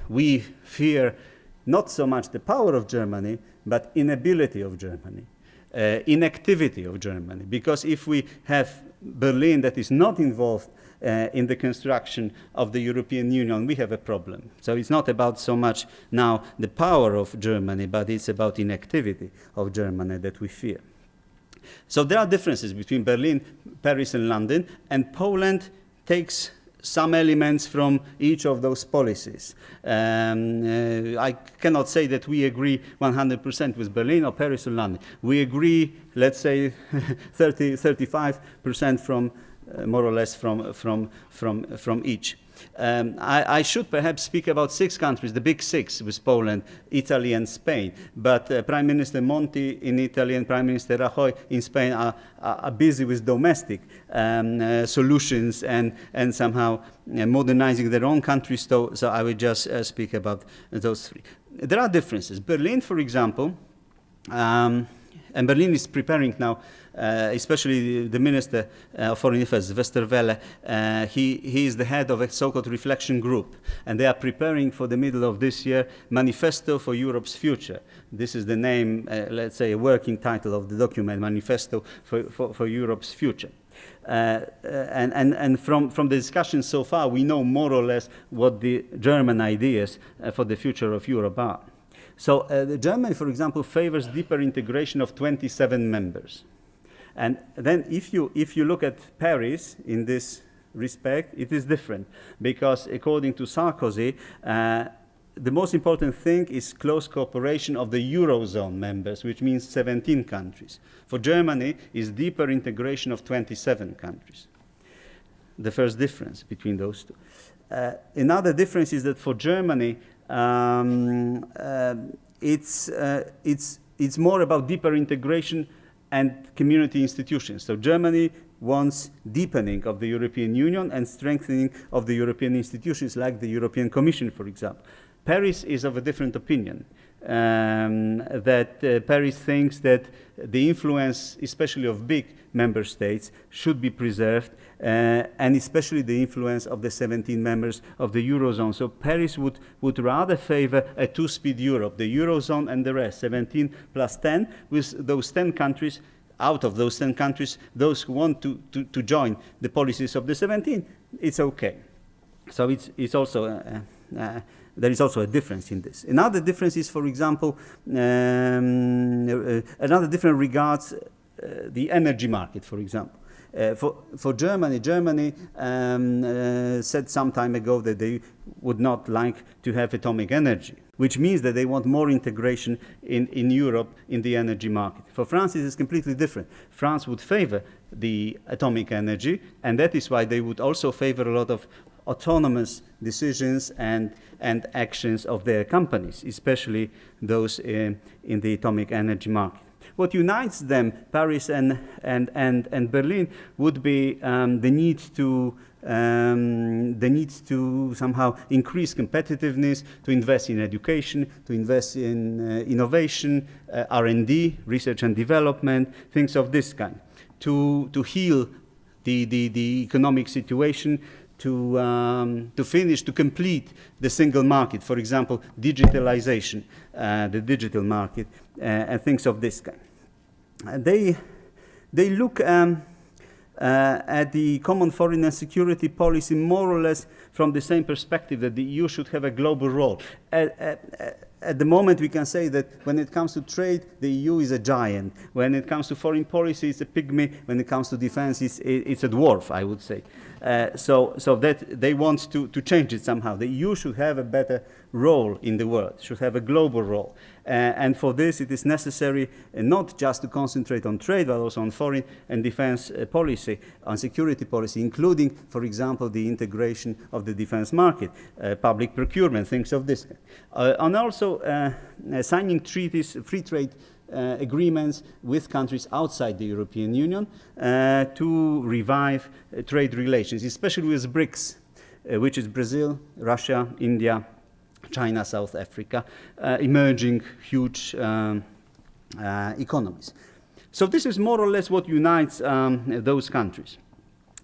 we fear not so much the power of Germany, but inability of Germany, inactivity of Germany. Because if we have Berlin that is not involved in the construction of the European Union, we have a problem. So it's not about so much now the power of Germany, but it's about inactivity of Germany that we fear. So there are differences between Berlin, Paris, and London, and Poland takes some elements from each of those policies. I cannot say that we agree 100% with Berlin or Paris or London. We agree, let's say, 35% from more or less from each. I should perhaps speak about 6 countries, the big 6 with Poland, Italy and Spain. But Prime Minister Monti in Italy and Prime Minister Rajoy in Spain are busy with domestic solutions and somehow modernizing their own countries. So I will just speak about those 3. There are differences. Berlin, for example, and Berlin is preparing now, especially the Minister of Foreign Affairs, Westerwelle, he is the head of a so-called reflection group, and they are preparing for the middle of this year Manifesto for Europe's Future. This is the name, let's say, a working title of the document, Manifesto for Europe's Future. And from the discussion so far, we know more or less what the German ideas for the future of Europe are. So Germany, for example, favors deeper integration of 27 members. And then if you look at Paris in this respect, it is different. Because according to Sarkozy, the most important thing is close cooperation of the Eurozone members, which means 17 countries. For Germany, is deeper integration of 27 countries. The first difference between those 2. Another difference is that for Germany, it's more about deeper integration and community institutions. So Germany wants deepening of the European Union and strengthening of the European institutions, like the European Commission, for example. Paris is of a different opinion. Paris thinks that the influence, especially of big member states, should be preserved, and especially the influence of the 17 members of the Eurozone. So Paris would rather favor a 2-speed Europe, the Eurozone and the rest, 17 plus 10, with those 10 countries, out of those 10 countries, those who want to join the policies of the 17, it's okay. So it's also there is also a difference in this. Another difference is, for example, another difference regards the energy market, for example. For Germany said some time ago that they would not like to have atomic energy, which means that they want more integration in Europe in the energy market. For France, it is completely different. France would favor the atomic energy, and that is why they would also favor a lot of autonomous decisions and actions of their companies, especially those in the atomic energy market. What unites them, Paris and Berlin, would be the need to somehow increase competitiveness, to invest in education, to invest in innovation, R&D, research and development, things of this kind, to heal the economic situation, to finish, to complete the single market, for example, digitalization, the digital market, and things of this kind. They look at the common foreign and security policy more or less from the same perspective, that the EU should have a global role. At the moment, we can say that when it comes to trade, the EU is a giant. When it comes to foreign policy, it's a pygmy. When it comes to defense, it's a dwarf, I would say. So that they want to change it somehow. The EU should have a better role in the world, should have a global role. And for this, it is necessary not just to concentrate on trade, but also on foreign and defense policy, on security policy, including, for example, the integration of the defense market, public procurement, things of this kind. And also signing treaties, free trade agreements with countries outside the European Union to revive trade relations, especially with BRICS, which is Brazil, Russia, India, China, South Africa, emerging huge economies. So this is more or less what unites those countries.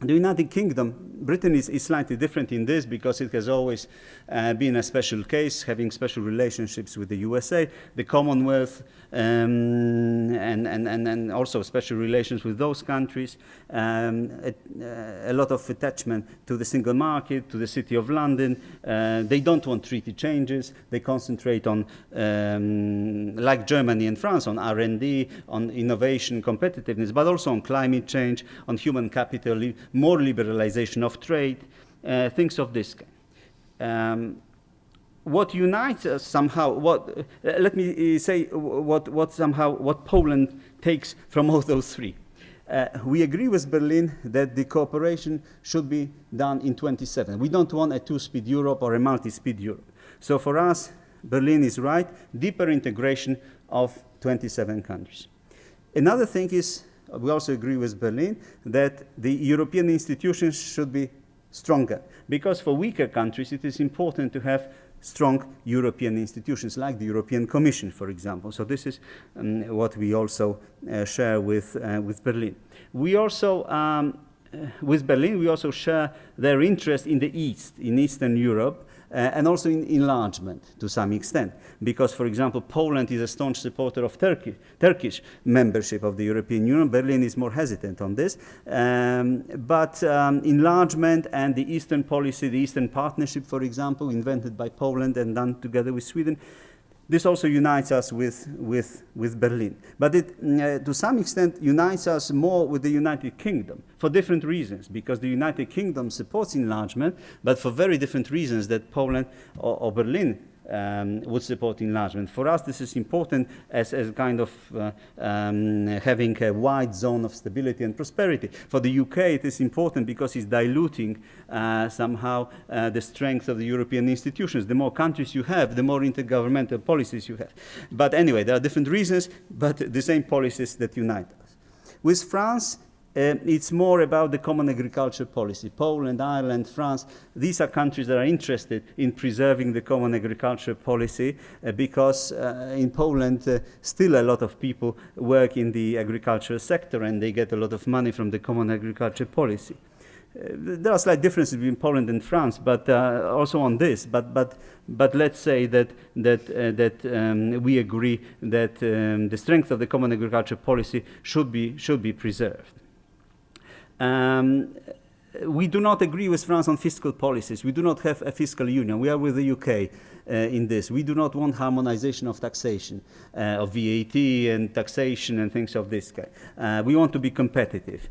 The United Kingdom, Britain is slightly different in this because it has always been a special case, having special relationships with the USA, the Commonwealth, and also special relations with those countries, a lot of attachment to the single market, to the City of London. They don't want treaty changes. They concentrate on, like Germany and France, on R&D, on innovation, competitiveness, but also on climate change, on human capital, more liberalization of trade, things of this kind. What unites us somehow, let me say what Poland takes from all those three. We agree with Berlin that the cooperation should be done in 27. We don't want a two-speed Europe or a multi-speed Europe. So for us, Berlin is right, deeper integration of 27 countries. Another thing is, we also agree with Berlin that the European institutions should be stronger, because for weaker countries it is important to have strong European institutions like the European Commission, for example. So this is what we also share with Berlin. We also, with Berlin, we also share their interest in the East, in Eastern Europe, and also in enlargement to some extent. Because, for example, Poland is a staunch supporter of Turkish membership of the European Union. Berlin is more hesitant on this. But enlargement and the Eastern policy, the Eastern Partnership, for example, invented by Poland and done together with Sweden, this also unites us with Berlin. But it, to some extent, unites us more with the United Kingdom for different reasons, because the United Kingdom supports enlargement, but for very different reasons that Poland or Berlin would support enlargement. For us, this is important as a kind of having a wide zone of stability and prosperity. For the UK, it is important because it's diluting somehow the strength of the European institutions. The more countries you have, the more intergovernmental policies you have. But anyway, there are different reasons, but the same policies that unite us. With France, it's more about the common agriculture policy. Poland, Ireland, France, these are countries that are interested in preserving the common agriculture policy because in Poland still a lot of people work in the agricultural sector and they get a lot of money from the common agriculture policy. There are slight differences between Poland and France, but also on this. But let's say that we agree that the strength of the common agriculture policy should be preserved. We do not agree with France on fiscal policies. We do not have a fiscal union. We are with the UK in this. We do not want harmonization of taxation, of VAT and taxation and things of this kind. We want to be competitive.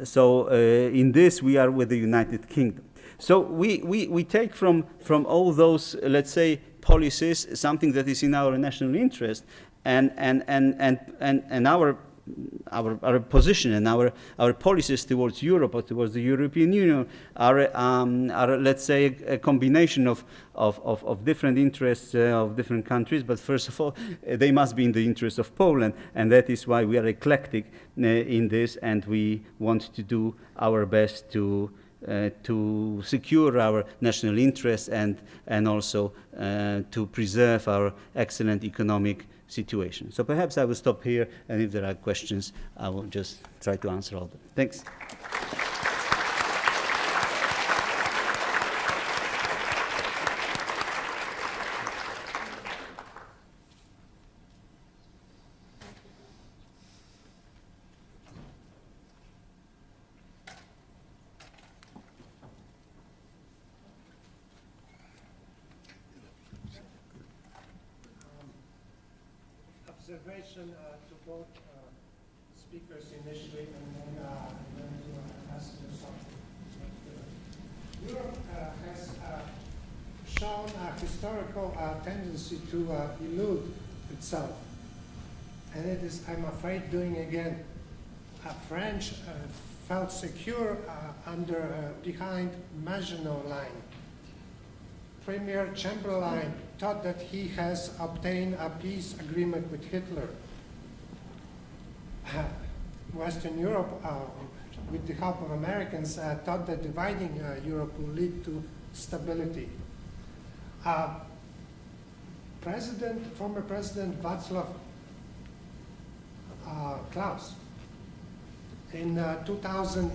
So in this, we are with the United Kingdom. So we take from all those, let's say, policies something that is in our national interest, and our position and our policies towards Europe or towards the European Union are let's say a combination of different interests of different countries, but first of all they must be in the interest of Poland, and that is why we are eclectic in this, and we want to do our best to secure our national interests and also to preserve our excellent economic situation. So perhaps I will stop here, and if there are questions, I will just try to answer all of them. Thanks. Observation to both speakers initially, and then to ask you something. Europe has shown a historical tendency to elude itself. And it is, I'm afraid, doing again. French felt secure behind Maginot Line. Premier Chamberlain thought that he has obtained a peace agreement with Hitler. Western Europe, with the help of Americans, thought that dividing Europe will lead to stability. Former President Václav Klaus, in 2000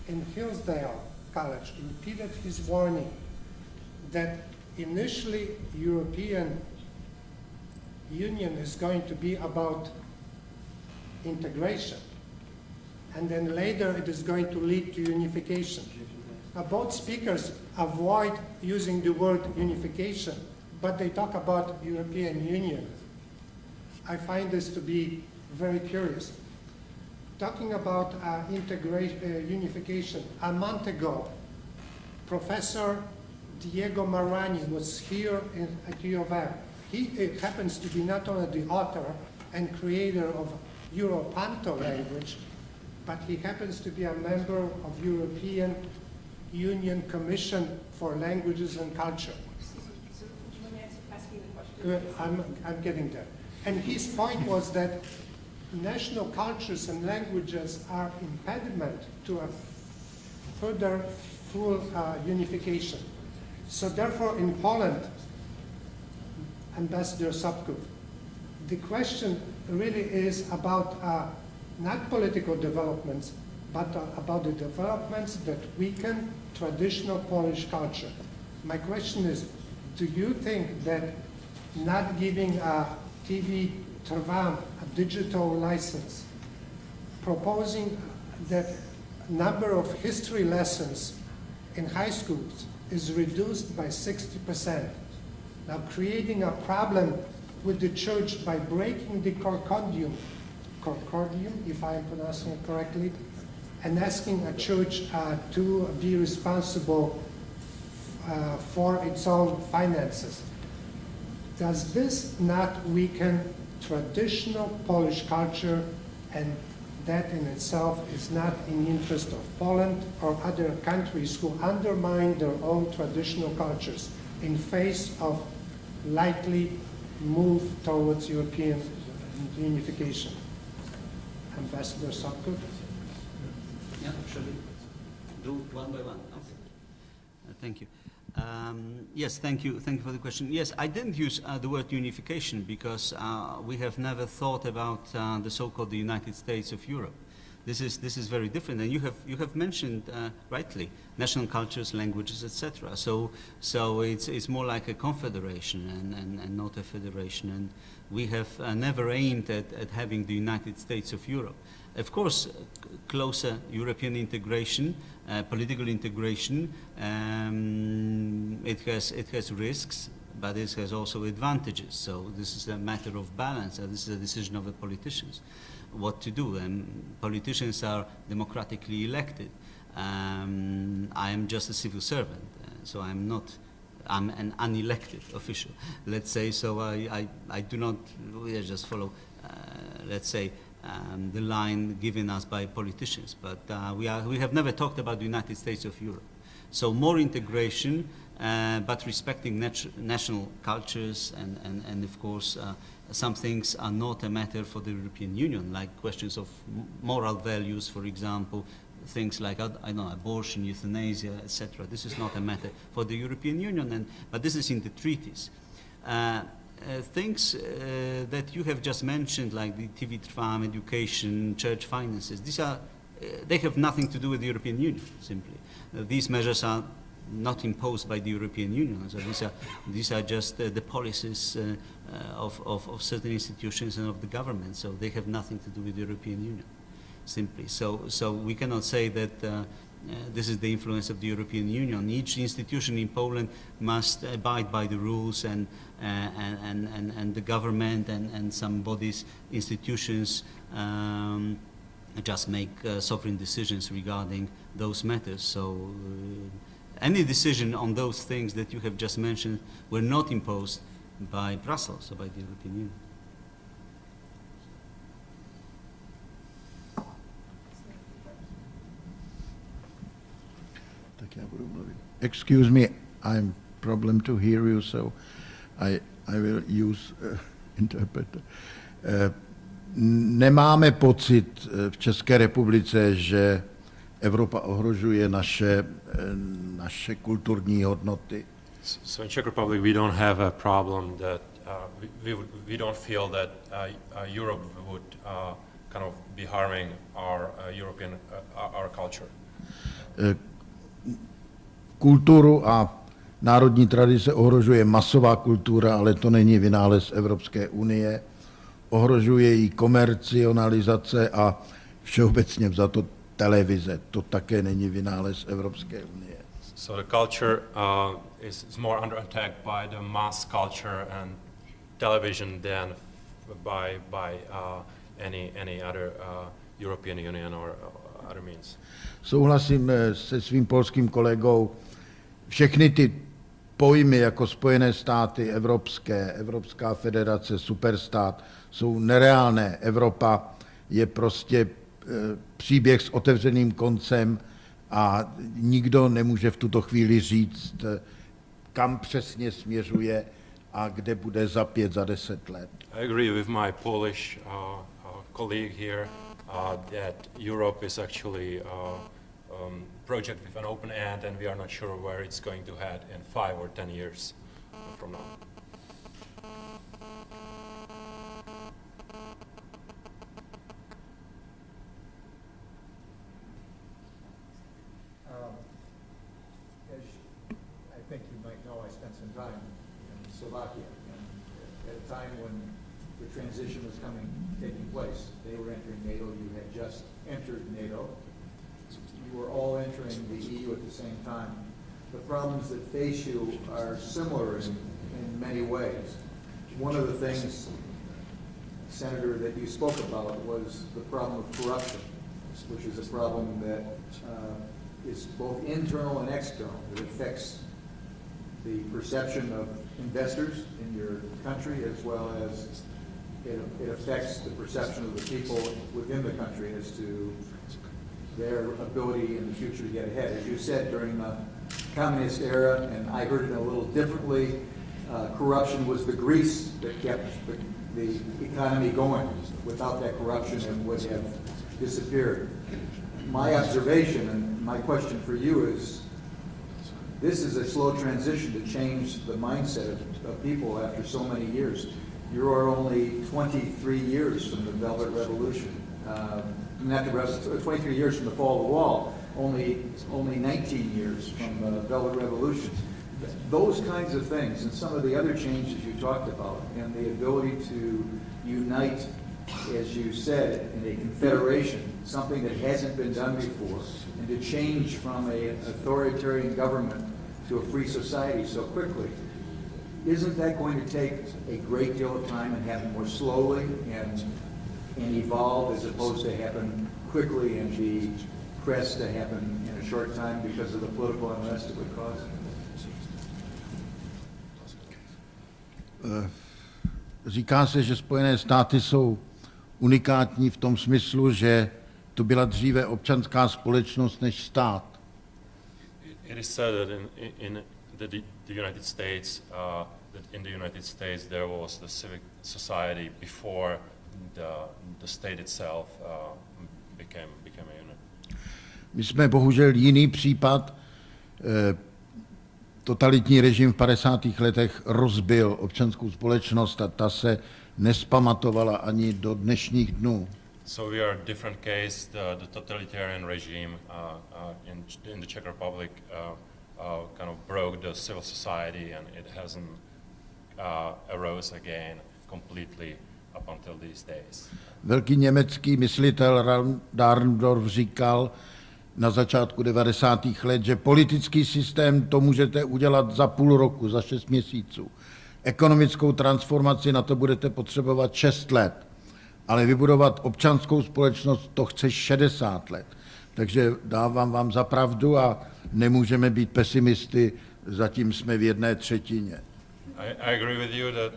in Hillsdale College, repeated his warning that initially European Union is going to be about integration, and then later it is going to lead to unification. Both speakers avoid using the word unification, but they talk about European Union. I find this to be very curious. Talking about unification, a month ago, Professor Diego Marani was here at U of M. He happens to be not only the author and creator of Europanto language, but he happens to be a member of European Union Commission for Languages and Culture. I'm getting there. And his point was that national cultures and languages are impediment to a further full unification. So therefore in Poland, Ambassador Sobków, the question really is about not political developments, but about the developments that weaken traditional Polish culture. My question is, do you think that not giving TV Trwam a digital license, proposing that number of history lessons in high schools is reduced by 60%, now creating a problem with the church by breaking the concordium, if I am pronouncing it correctly, and asking a church to be responsible for its own finances. Does this not weaken traditional Polish culture, and that in itself is not in the interest of Poland or other countries who undermine their own traditional cultures in face of likely move towards European unification? Ambassador Sobków? Yeah, shall we do one by one? Okay. Thank you. Yes, thank you for the question. Yes, I didn't use the word unification because we have never thought about the so-called the United States of Europe. This is very different, and you have mentioned rightly national cultures, languages, etc. So it's more like a confederation and not a federation. And we have never aimed at having the United States of Europe. Of course, closer European integration, political integration, it has risks, but it has also advantages. So this is a matter of balance. This is a decision of the politicians, what to do. And politicians are democratically elected. I am just a civil servant, so I'm an unelected official, let's say. So I do not just follow, let's say, the line given us by politicians, but we have never talked about the United States of Europe. So more integration, but respecting national cultures, and of course some things are not a matter for the European Union, like questions of moral values, for example, things like I know abortion, euthanasia, etc. This is not a matter for the European Union, but this is in the treaties. Things that you have just mentioned, like the TV Trwam, education, church finances, they have nothing to do with the European Union, simply. These measures are not imposed by the European Union, so these are just the policies of certain institutions and of the government, so they have nothing to do with the European Union, simply. So we cannot say that this is the influence of the European Union. Each institution in Poland must abide by the rules, and the government and some bodies, institutions just make sovereign decisions regarding those matters. So any decision on those things that you have just mentioned were not imposed by Brussels or by the European Union. Tak já budu mluvit. Excuse me, I'm problem to hear you, so I will use interpreter. Nemáme pocit v České republice, že Evropa ohrožuje naše kulturní hodnoty. So in Czech Republic, we don't have a problem that we don't feel that Europe would kind of be harming our European our culture. Kulturu a národní tradice ohrožuje masová kultura, ale to není vynález Evropské unie. Ohrožuje ji komercionalizace a všeobecně vzato televize. To také není vynález Evropské unie. So the culture is more under attack by the mass culture and television than by any other European Union or other means. Souhlasím se svým polským kolegou. Všechny ty pojmy jako Spojené státy, Evropská federace, superstát jsou nereálné. Evropa je prostě příběh s otevřeným koncem a nikdo nemůže v tuto chvíli říct, kam přesně směřuje a kde bude za 5, za 10 let. I agree with my Polish colleague here that Europe is actually project with an open end, and we are not sure where it's going to head in 5 or 10 years from now. I think you might know, I spent some time in Slovakia, and at a time when the transition was taking place, they were entering NATO, you had just entered NATO. You were all entering the EU at the same time. The problems that face you are similar in many ways. One of the things, Senator, that you spoke about was the problem of corruption, which is a problem that is both internal and external. It affects the perception of investors in your country, as well as it affects the perception of the people within the country as to their ability in the future to get ahead. As you said, during the communist era, and I heard it a little differently, corruption was the grease that kept the economy going. Without that corruption, it would have disappeared. My observation and my question for you is, this is a slow transition to change the mindset of people after so many years. You are only 23 years from the Velvet Revolution. Not the 23 years from the fall of the wall, only 19 years from the Velvet Revolution. Those kinds of things and some of the other changes you talked about, and the ability to unite, as you said, in a confederation, something that hasn't been done before, and to change from an authoritarian government to a free society so quickly. Isn't that going to take a great deal of time and happen more slowly and evolve as opposed to happen quickly and be pressed to happen in a short time because of the political unrest it would cause? Říká se, že Spojené státy jsou unikátní v tom smyslu, že to byla dříve občanská společnost než stát. It is said that in the United States, that in the United States there was the civic society before the state itself became a unit. My jsme bohužel jiný případ. Totalitní režim v 50. letech rozbil občanskou společnost a ta se nespamatovala ani do dnešních dnů. So we are a different case. The totalitarian regime in the Czech Republic kind of broke the civil society, and it hasn't arose again completely up until these days. Velký německý myslitel Dahrendorf říkal na začátku 90. let, že politický systém to můžete udělat za půl roku, za 6 měsíců. Ekonomickou transformaci na to budete potřebovat 6 let. Ale vybudovat občanskou společnost to chce 60 let. Takže dávám vám za pravdu a nemůžeme být pesimisty, zatím jsme v 1/3. I agree with you that,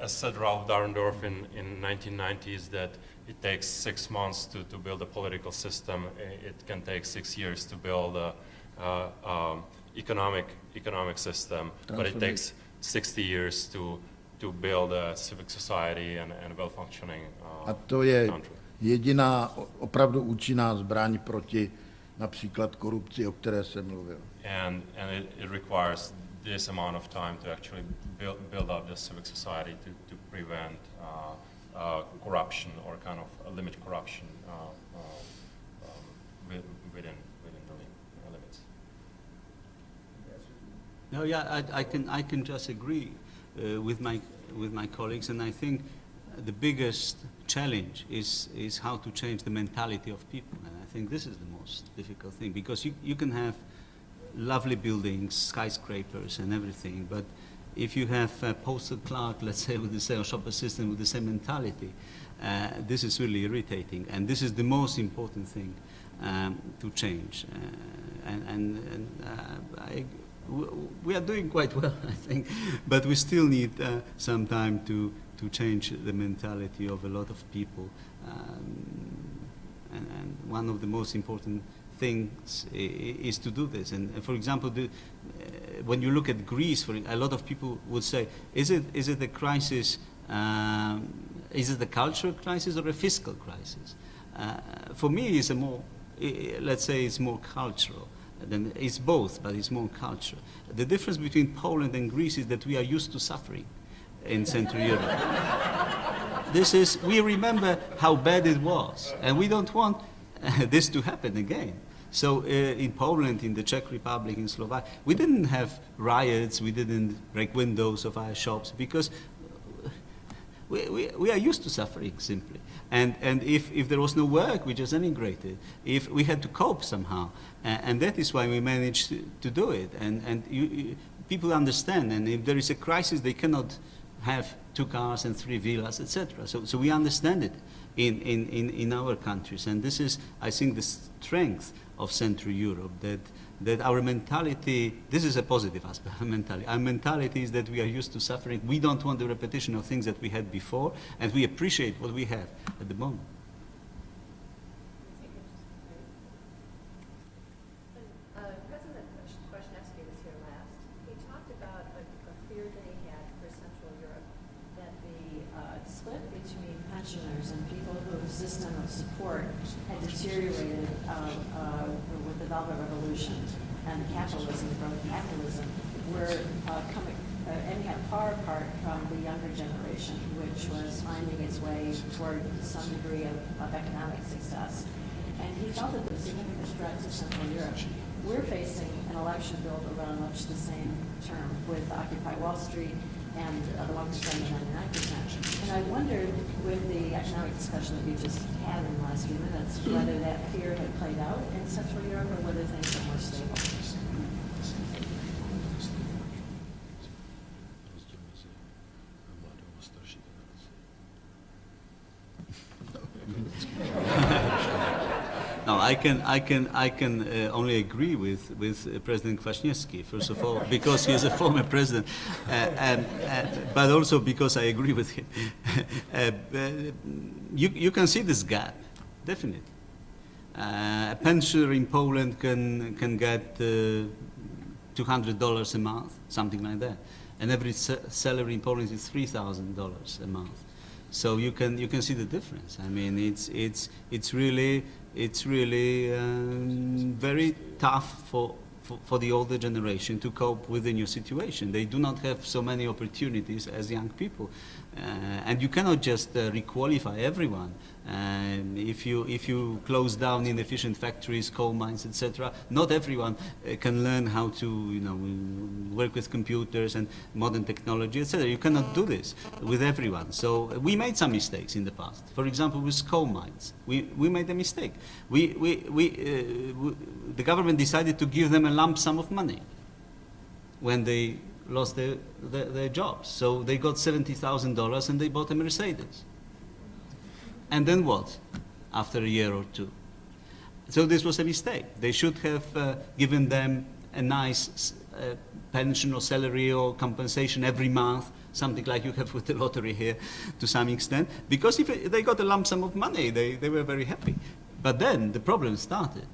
as said Ralph Dahrendorf in 1990s, that it takes 6 months to build a political system. It can take 6 years to build a economic system, but it takes 60 years to build a civic society and a well-functioning A to je country. jediná opravdu účinná zbraň proti například korupci, o které jsem mluvil. And it requires this amount of time to actually build up the civic society to prevent corruption or kind of limit corruption within the limits. No, yeah, I can just agree with my colleagues, and I think the biggest challenge is how to change the mentality of people, and I think this is the most difficult thing, because you can have lovely buildings, skyscrapers, and everything, but if you have a postal clerk, let's say, with the same shop assistant with the same mentality, this is really irritating, and this is the most important thing to change. We are doing quite well, I think, but we still need some time to change the mentality of a lot of people. And one of the most important things is to do this. And for example, when you look at Greece, a lot of people would say, is it a crisis? Is it a cultural crisis or a fiscal crisis? For me, it's let's say it's more cultural. Then it's both, but it's more cultural. The difference between Poland and Greece is that we are used to suffering in Central Europe. We remember how bad it was, and we don't want this to happen again. So in Poland, in the Czech Republic, in Slovakia, we didn't have riots, we didn't break windows of our shops, because we are used to suffering, simply. And if there was no work, we just emigrated. If we had to cope somehow, and that is why we managed to do it. And people understand, and if there is a crisis, they cannot have 2 cars and 3 villas, etc. So we understand it in our countries, and this is, I think, the strength of Central Europe, that our mentality, this is a positive aspect of mentality. Our mentality is that we are used to suffering. We don't want the repetition of things that we had before, and we appreciate what we have at the moment. President Kwasniewski was here last. He talked about a fear that he had for Central Europe, that the split between pensioners and people whose system of support had deteriorated with the Velvet Revolution and capitalism, growth of capitalism, were coming anyhow far apart from the younger generation, which was finding its way toward some degree of economic success. And he felt that there was a significant threat to Central Europe. We're facing an election built around much the same term, with Occupy Wall Street and the 1% and 99%. And I wondered, with the economic discussion that we just had in the last few minutes, whether that fear had played out in Central Europe or whether things are more stable. No, I can only agree with President Kwasniewski, first of all, because he is a former president, but also because I agree with him. You can see this gap, definitely. A pensioner in Poland can get $200 a month, something like that, and average salary in Poland is $3,000 a month. So you can see the difference. I mean, it's really very tough for the older generation to cope with the new situation. They do not have so many opportunities as young people, and you cannot just requalify everyone. If you close down inefficient factories, coal mines, etc., not everyone can learn how to work with computers and modern technology, etc. You cannot do this with everyone. So we made some mistakes in the past. For example, with coal mines, we made a mistake. The government decided to give them a lump sum of money when they lost their jobs. So they got $70,000 and they bought a Mercedes. And then what, after a year or two? So this was a mistake. They should have given them a nice pension or salary or compensation every month, something like you have with the lottery here to some extent, because if they got a lump sum of money, they were very happy. But then the problem started.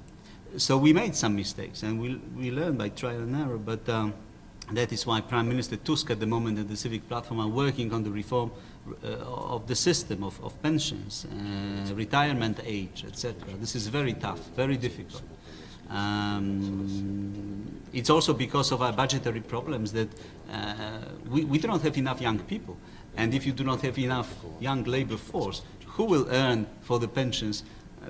So we made some mistakes, and we learned by trial and error, but that is why Prime Minister Tusk at the moment and the Civic Platform are working on the reform of the system of pensions, retirement age, etc. This is very tough, very difficult. It's also because of our budgetary problems that we do not have enough young people. And if you do not have enough young labor force, who will earn for the pensions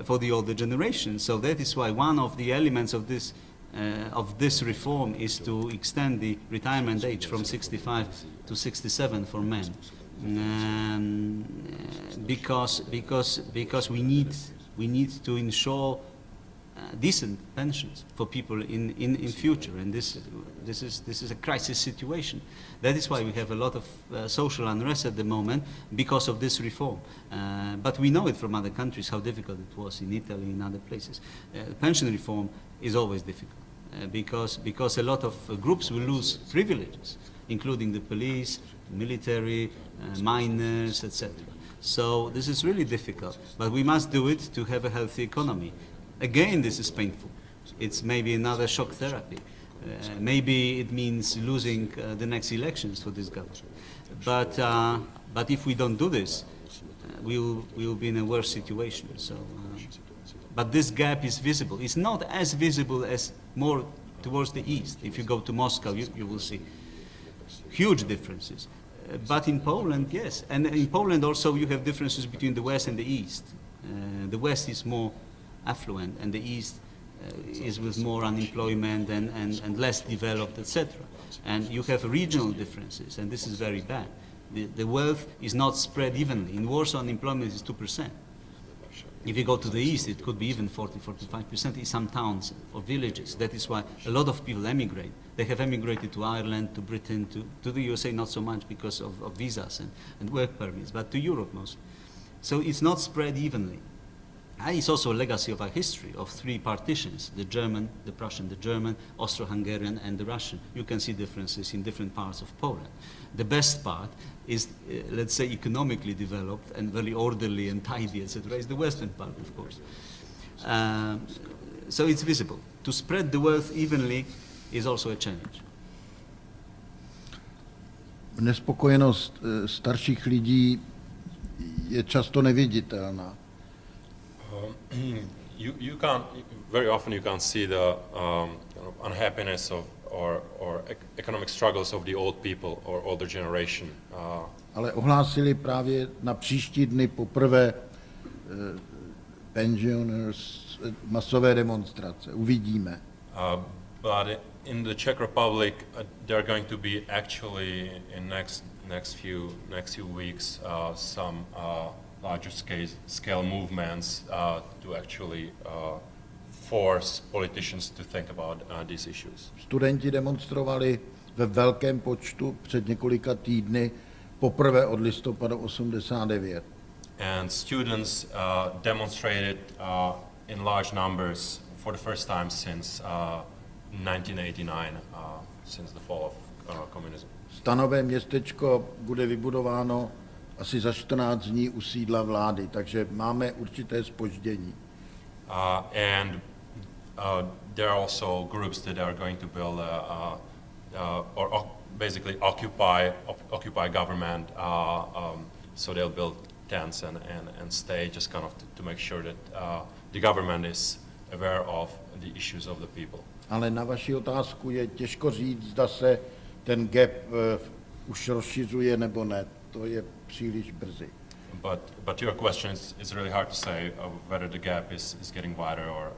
for the older generation? So that is why one of the elements of this reform is to extend the retirement age from 65 to 67 for men. Because we need to ensure decent pensions for people in future, and this is a crisis situation. That is why we have a lot of social unrest at the moment because of this reform. But we know it from other countries how difficult it was in Italy, in other places. Pension reform is always difficult because a lot of groups will lose privileges, including the police, military, miners, etc. So this is really difficult, but we must do it to have a healthy economy. Again, this is painful. It's maybe another shock therapy. Maybe it means losing the next elections for this government. But if we don't do this, we will be in a worse situation. So, but this gap is visible. It's not as visible as more towards the east. If you go to Moscow, you will see huge differences. But in Poland, yes. And in Poland also you have differences between the west and the east. The west is more affluent, and the east is with more unemployment and less developed, etc. And you have regional differences, and this is very bad. The wealth is not spread evenly. In Warsaw, unemployment is 2%. If you go to the east, it could be even 40–45% in some towns or villages. That is why a lot of people emigrate. They have emigrated to Ireland, to Britain, to the USA, not so much because of visas and work permits, but to Europe mostly. So it's not spread evenly. And it's also a legacy of our history of three partitions: the German, the Prussian, the German, Austro-Hungarian, and the Russian. You can see differences in different parts of Poland. The best part is, let's say, economically developed and very orderly and tidy, etc. is the western part, of course. So it's visible. To spread the wealth evenly is also a challenge. Nespokojenost starších lidí je často neviditelná. You can't, very often you can't see the unhappiness or economic struggles of the old people or older generation. Ale ohlásili právě na příští dny poprvé pensioners masové demonstrace. Uvidíme. But in the Czech Republic, there are going to be actually in next few weeks some larger scale movements to actually force politicians to think about these issues. Studenti demonstrovali ve velkém počtu před několika týdny poprvé od listopadu 89. And students demonstrated in large numbers for the first time since 1989, since the fall of communism. Stanové městečko bude vybudováno asi za 14 dní u sídla vlády, takže máme určité zpoždění. And there are also groups that are going to build or basically occupy government. So they'll build tents and stay just kind of to make sure that the government is aware of the issues of the people. Ale na vaši otázku je těžko říct, zda se ten gap už rozšiřuje nebo ne. To je příliš brzy. But your question is really hard to say whether the gap is getting wider or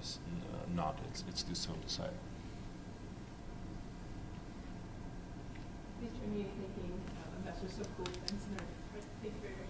is not. It's too soon to say. Please join me in thanking Ambassador Sokol and Senator. Thank you very much.